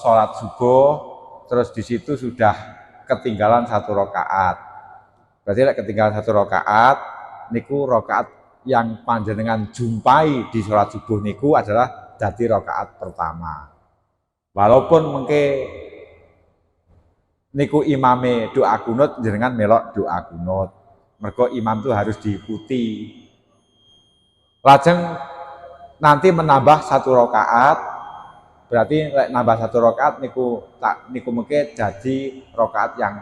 sholat subuh, terus di situ sudah ketinggalan satu rakaat. Berarti ketinggalan satu rakaat, niku rakaat yang panjenengan jumpai di sholat subuh niku adalah dadi rakaat pertama. Walaupun mengke niku imame doa kunut jenengan melok doa kunut. Mergo imam itu harus diikuti. Lajeng nanti menambah 1 rakaat, berarti nambah 1 rakaat niku mungkin jadi rakaat yang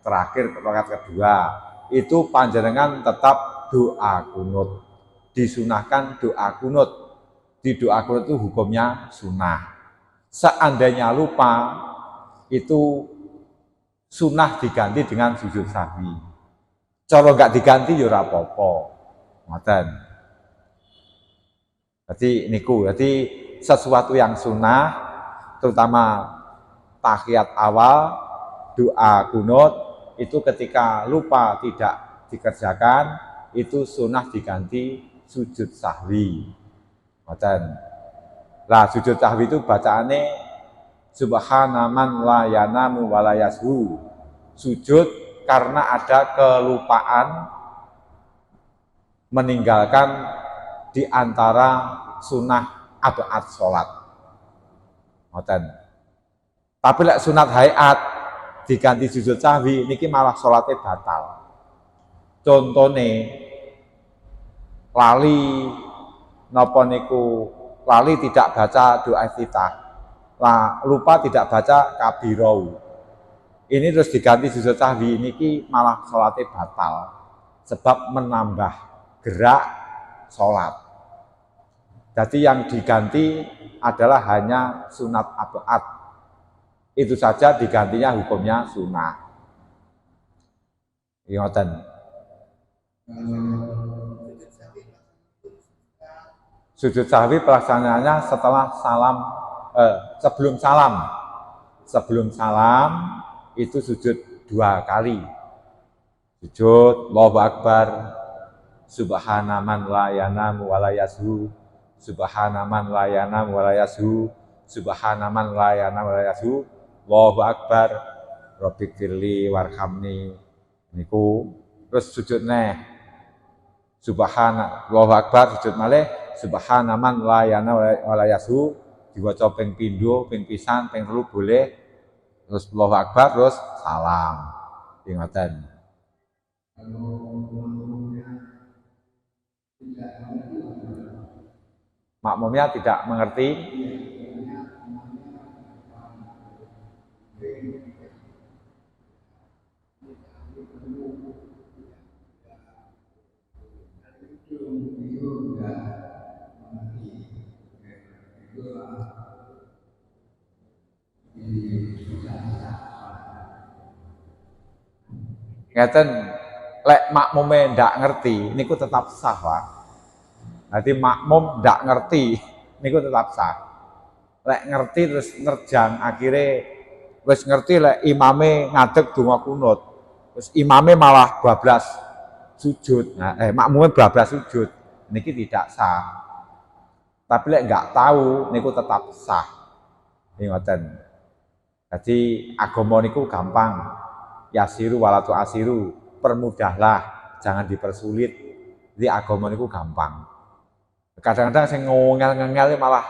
terakhir, rakaat kedua. Itu panjenengan tetap doa kunut. Disunahkan doa kunut. Di doa kunut itu hukumnya sunnah. Seandainya lupa, itu sunnah diganti dengan sujud sahwi. Kalau nggak diganti ya ora apa-apa. Ngoten. Jadi sesuatu yang sunnah, terutama tahiyat awal, doa kunut, itu ketika lupa tidak dikerjakan, itu sunnah diganti sujud sahwi. Ngoten. Lah sujud sahwi itu bacaannya subhanaman la yanamu wa la yashu. Sujud karena ada kelupaan meninggalkan di antara sunnah abad sholat. Ngoten. Tapi lek sunat hayat diganti sujud sahwi niki malah sholatnya batal. Contone lali napa niku lali tidak baca doa iftitah. Lupa tidak baca kabirau. Ini terus diganti sujud sahwi niki malah sholatnya batal. Sebab menambah gerak sholat. Jadi yang diganti adalah hanya sunat abad. Itu saja digantinya hukumnya sunnah. Ngoten. Sujud sahwi pelaksanaannya setelah salam, sebelum salam. Sebelum salam itu sujud 2 kali. Sujud Allahu Akbar, subhanaman la yanamu wa la yashu, subhanaman la yanamu wa la yashu, subhanaman la yanamu wa la yashu, Allahu Akbar, Rabbighfirli warhamni. Niku terus sujud neh. Allahu Akbar, sujud malih, subhanaman la yanamu wa la yashu, diwaca ping pindho, ping pisan, ping 3 boleh. Terus Allahu Akbar, terus salam. Ingatan. Makmumnya tidak mengerti. Ngeten, lek makmume ndak ngerti, niku tetap sah, Pak. Nanti makmum ndak ngerti, niku tetap sah. Lek ngerti terus nerjang, akhirnya wis ngerti lek imame ngadeg donga kunut. Terus imame malah bablas sujud. Nah, makmume bablas sujud. Niki tidak sah. Tapi lek nggak tahu, niku tetap sah. Ngoten. Jadi agama niku gampang. Yasiru walatu asiru, permudahlah, jangan dipersulit. Jadi agama niku gampang. Kadang-kadang sing ngengel-ngengel malah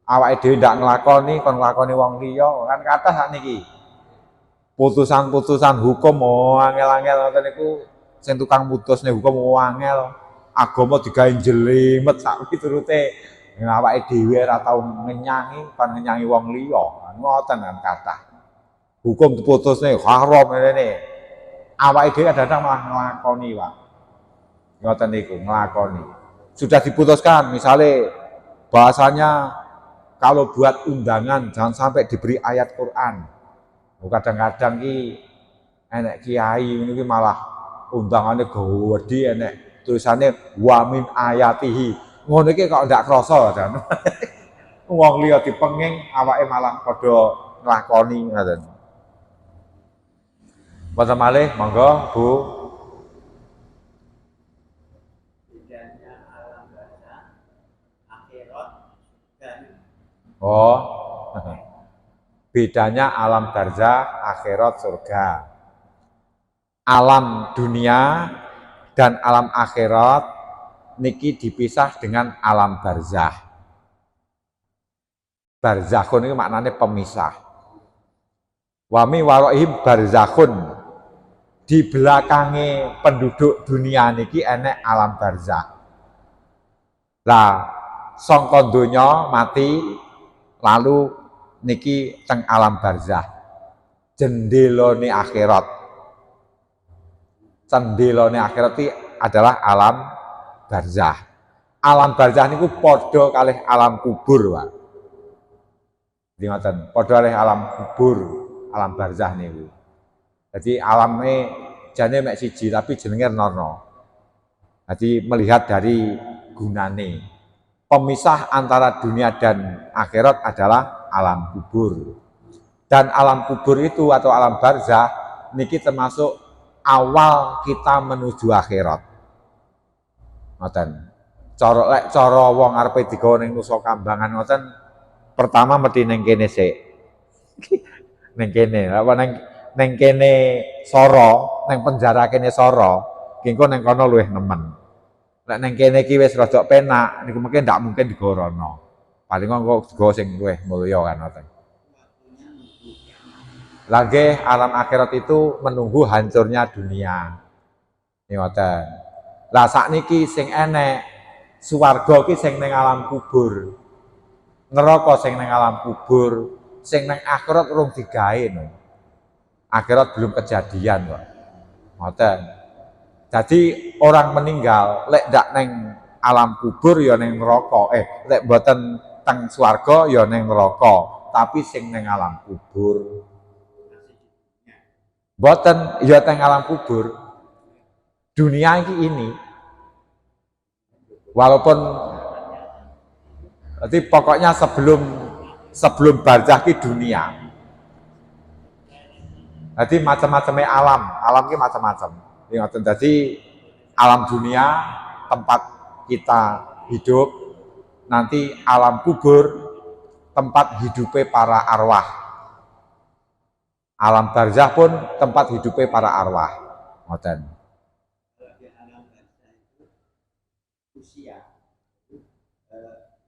awake dhewe ndak nglakoni kon nglakoni wong liya, kan kathah sakniki. Putusan-putusan hukum angel-angel ngoten niku sing tukang mutusne hukum angel. Agama digawe jelimet sak piturute. Awake dhewe ora tau ngenyangi, kon ngenyangi wong liya. Ngoten kan kathah. Hukum diputusnya haram ini. Awake dhewe kadang malah nglakoni, Pak. Ngoten niku, nglakoni. Sudah diputuskan, misalnya bahasanya kalau buat undangan jangan sampai diberi ayat Quran. Kadang-kadang ki enek kiai ini malah undangannya gede enek tulisannya wa min ayatihi. Ngono iki kok ndak krasa jan. Wong liya dipenging awake malah padha nglakoni ngoten. Mboten malih, monggo Bu. Bedanya alam barzah, akhirat, dan Bedanya alam barzah, akhirat, surga. Alam dunia dan alam akhirat niki dipisah dengan alam barzah. Barzakhun itu maknanya pemisah. Wami waroihim barzakhun. Di belakangnya penduduk dunia niki enek alam barzakh. Lah sangka donya mati lalu niki teng alam barzakh. Jendelane akhirat. Jendelane akhirat iki adalah alam barzakh. Alam barzakh niku padha kalih alam kubur, Pak. Ngoten, padha kalih alam kubur, alam barzakh niku. Jadi alamnya jane mek siji tapi jenenge nono. Jadi melihat dari gunane. Pemisah antara dunia dan akhirat adalah alam kubur. Dan alam kubur itu atau alam barzakh niki termasuk awal kita menuju akhirat. Ngoten. Cara wong arepe digawa ning Nusa Kambangan ngoten pertama mesti ning kene sik. Ning kene, apa ning kene Soro, ning penjara kene Soro, engko ning kono luwih nemen. Nek ning kene iki wis rada penak, niku mungkin ndak mungkin digawa rono. Paling kok digawa sing luwih mulya kan ngoten. Lagi alam akhirat itu menunggu hancurnya dunia. Ngoten. Lah sakniki sing enek swarga ki sing ning alam kubur. Neraka sing ning alam kubur, sing ning akhirat urung digawe no. Akhirat belum kejadian kok. Ngoten. Jadi orang meninggal lek ndak neng alam kubur ya neng neraka. Lek mboten teng swarga ya neng neraka, tapi sing neng alam kubur. Mboten ya teng alam kubur. Dunia ini walaupun jadi pokoknya sebelum barzakh ki dunia. Jadi macam-macamnya alam ki macam-macam. Jadi alam dunia tempat kita hidup, nanti alam kubur tempat hidupnya para arwah. Alam barzakh pun tempat hidupnya para arwah. Ngoten.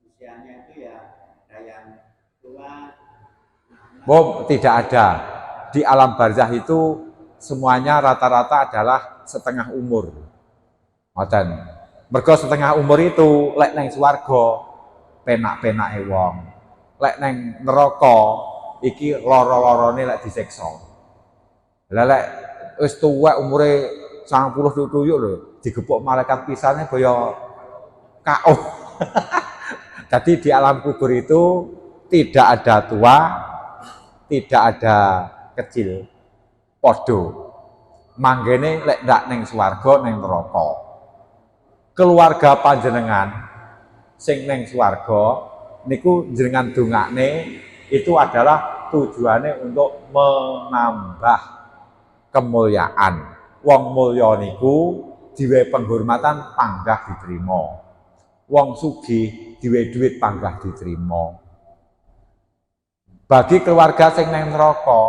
Usianya itu ya yang tua. Tidak ada. Di alam barzakh itu semuanya rata-rata adalah setengah umur. Ngoten. Mergo setengah umur itu lek neng swarga penak-penake wong. Lek neng neraka iki lara-larane lek disiksa. Lah lek wis tuwek umure 90 tuyuk lho, digepuk malaikat pisane kaya KO. Jadi di alam kubur itu tidak ada tua, tidak ada kecil, podo. Manggene lek ndak neng swarga neng neraka. Keluarga panjenengan sing neng swarga niku jenengan dongakne itu adalah tujuannya untuk menambah kemuliaan. Wong mulya niku diwe penghormatan panggah diterima. Wong sugih diwe duit panggah diterima. Bagi keluarga sing neng neraka,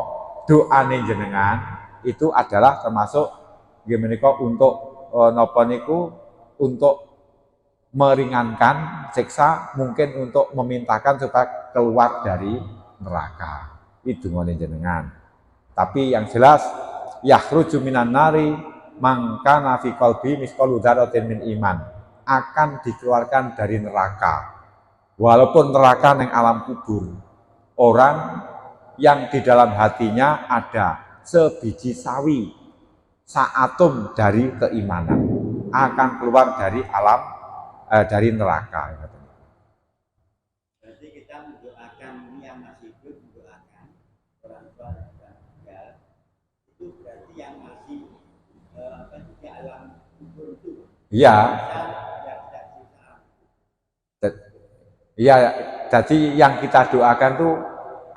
doane jenengan itu adalah termasuk nggih menika untuk napa niku untuk meringankan siksa, mungkin untuk memintakan supaya keluar dari neraka. Itu dungane jenengan. Tapi yang jelas yakhruju minan nari mangkana fi qalbi misqalu dzarratin min iman, akan dikeluarkan dari neraka. Walaupun neraka neng alam kubur, orang yang di dalam hatinya ada sebiji sawi, saatom dari keimanan, akan keluar dari alam dari neraka. Berarti kita mendoakan yang masih hidup, mendoakan orang tua yang sudah meninggal, itu berarti yang masih di alam kubur itu. Iya. Iya, jadi yang kita doakan tuh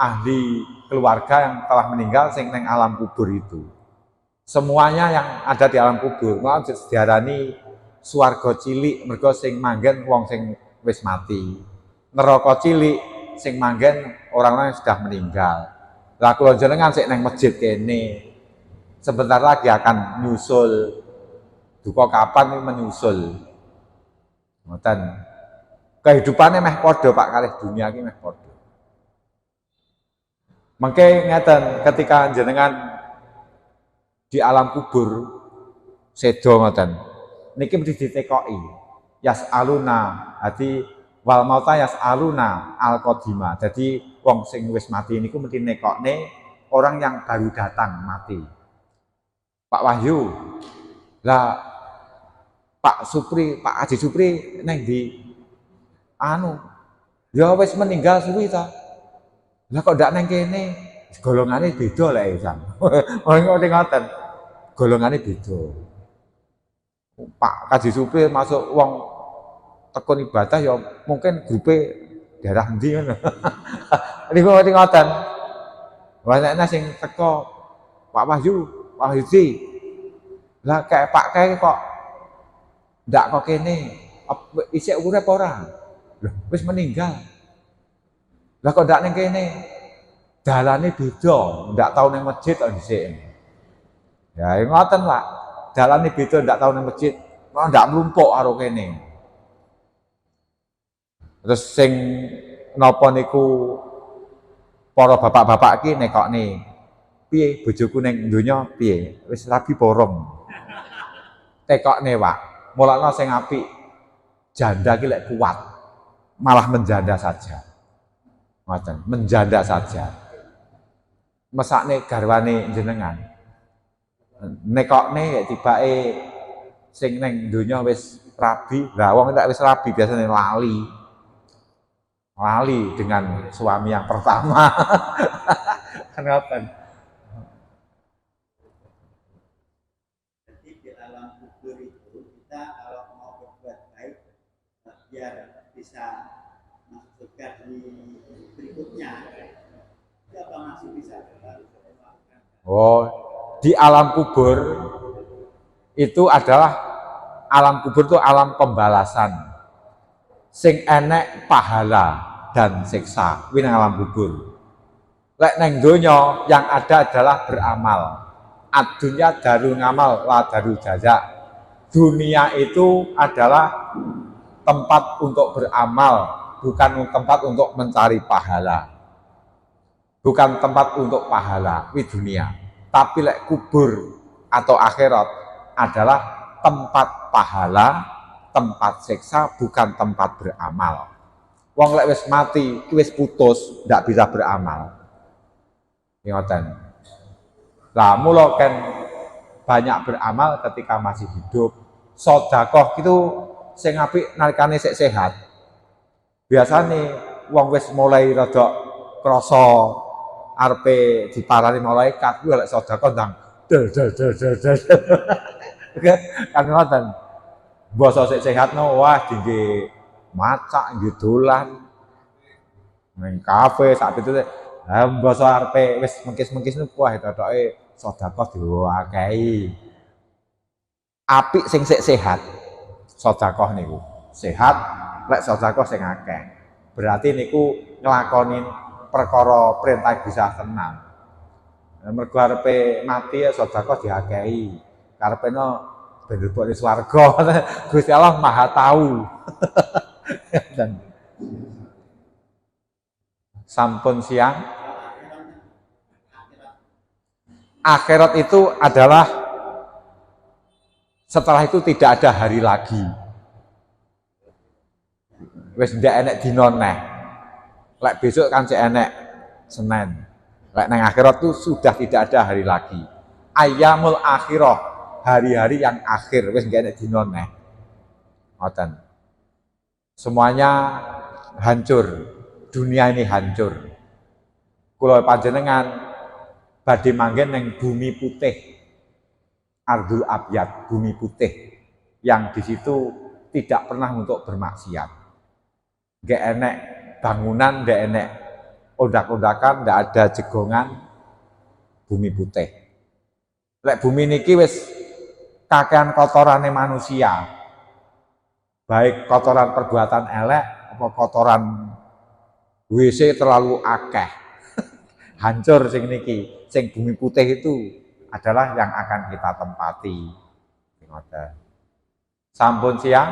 ahli keluarga yang telah meninggal sing neng alam kubur itu. Semuanya yang ada di alam kubur, mau diarani swarga cilik mergo sing manggen wong sing wis mati. Neraka cilik sing manggen orang-orang yang sudah meninggal. Lah kula jenengan sik neng masjid kene. Sebentar lagi akan nyusul. Duka kapan menyusul. Ngoten. Kehidupannya meh padha Pak kalih dunia iki meh padha. Mengke ngeten ketika jenengan di alam kubur sedo ngoten. Niki mesti ditekoki. Yas'aluna, hati wal mauta yas'aluna al qadima. Jadi wong sing wis mati niku mesti nekokne orang yang baru datang mati. Pak Wahyu, lah Pak Supri, Pak Haji Supri neng di anu, ya wis meninggal suwi ta. Lah kok ndak neng kene? Golongane beda lek Isam. Wong ngoten. Golongane beda. Pak Haji Supri masuk wong tekun ibadah ya mungkin grupe daerah endi ngono. Niku ngoten. Wanekne sing teko Pak Wahyu, Pak Haji. Lah kayak Pak kae kok ndak kok kene. Isih urip ora? Loh, wis meninggal. Lah kok ndak ning kene? Dalane beda, ndak tau ning masjid kok dhisik. Ya ngoten lah. Dalane beda ndak tau ning masjid, kok ndak mlumpuk karo kene. Terus sing napa niku para bapak-bapak iki nekokne. Piye bojoku ning donya piye? Wis rabi porong. Tekokne, Pak. Mulakno sing apik. Janda ki lek kuat, malah menjanda saja. Ngoten, menjanda saja. Mesakne garwane jenengan. Nekokne ya tibake sing ning donya wis rabi. Lah wong nek wis rabi biasane lali. Lali dengan suami yang pertama. Kenapa? Jadi di alam kubur itu kita kalau mau berbuat baik biar bisa masuk surga di berikutnya, itu apa masih bisa? Oh, di alam kubur itu adalah alam kubur itu alam pembalasan. Sing enek pahala dan siksa kuwi nang alam kubur. Lek neng donya yang ada adalah beramal. Ad-dunya darul ngamal la darul jaza. Dunia itu adalah tempat untuk beramal, bukan tempat untuk mencari pahala. Bukan tempat untuk pahala, kuwi dunia. Tapi lek kubur atau akhirat adalah tempat pahala, tempat siksa, bukan tempat beramal. Wong lek wis mati, wis putus, ndak bisa beramal. Ngoten. Lah mula kan banyak beramal ketika masih hidup. Sedekah itu sing apik nalikane sik sehat. Biasane wong wis mulai rada krasa arepe diparani malaikat kuwi lek sedekah ndang del. Kan ngoten. Basa sik sehatno wah dingge macak nggih dolan ning kafe sak itu basa arepe wis mengkis-mengkis niku wah totoke sedekah diwakehi. Apik sing sik sehat. Sedekah niku. Sehat lek sedekah sing akeh. Berarti niku nglakoni perkara perintah bisa tenang. Mergo arepe mati ya sedekah diakehi. Karepeno ben mlebu swarga. Gusti Allah Maha tahu. Dan sampun siang. Akhirat itu adalah setelah itu tidak ada hari lagi. Wis ndak enek dina neh. Lek besok kan cek enek Senin. Lek nang akhirat itu sudah tidak ada hari lagi. Ayyamul akhirah, hari-hari yang akhir wis ndak enek dina neh. Ngoten. Semuanya hancur. Dunia ini hancur. Kula panjenengan badhe manggen ning bumi putih. Ardul Abyad, bumi putih. Yang di situ tidak pernah untuk bermaksiat. Nggak enek bangunan, nggak enek ondak-ondakan, nggak ada jegongan, bumi putih. Lek bumi niki wis kakean kotorane manusia, baik kotoran perbuatan elek, apa kotoran WC terlalu akeh, hancur sing niki, sing bumi putih itu adalah yang akan kita tempati. Sampun siang.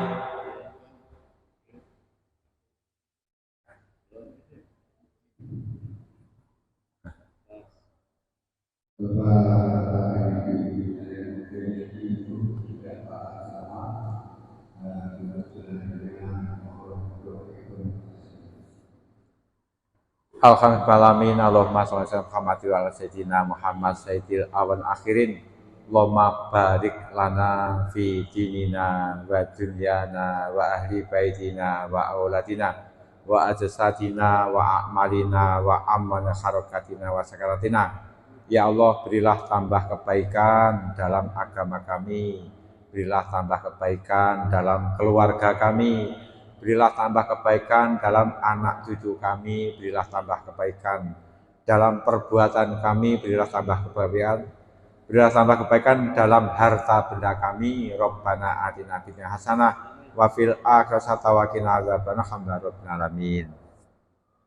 Alhamdulillahirrahmanirrahim. Allahumma sholli ala sayyidina Muhammad sayyidil awan akhirin. Allahumma barik lana fi dinina wa dunyana wa ahli baitina wa auladina wa ajsadina wa a'malina wa amman harakatina wa sakaratina. Ya Allah, berilah tambah kebaikan dalam agama kami, berilah tambah kebaikan dalam keluarga kami, berilah tambah kebaikan dalam anak cucu kami, berilah tambah kebaikan dalam perbuatan kami, berilah tambah kebaikan, berilah tambah kebaikan dalam harta benda kami. Rabbana atina fid dunya hasanah wa fil akhirati hasanah wa qina adzabannar. Alhamdulillahirabbil alamin.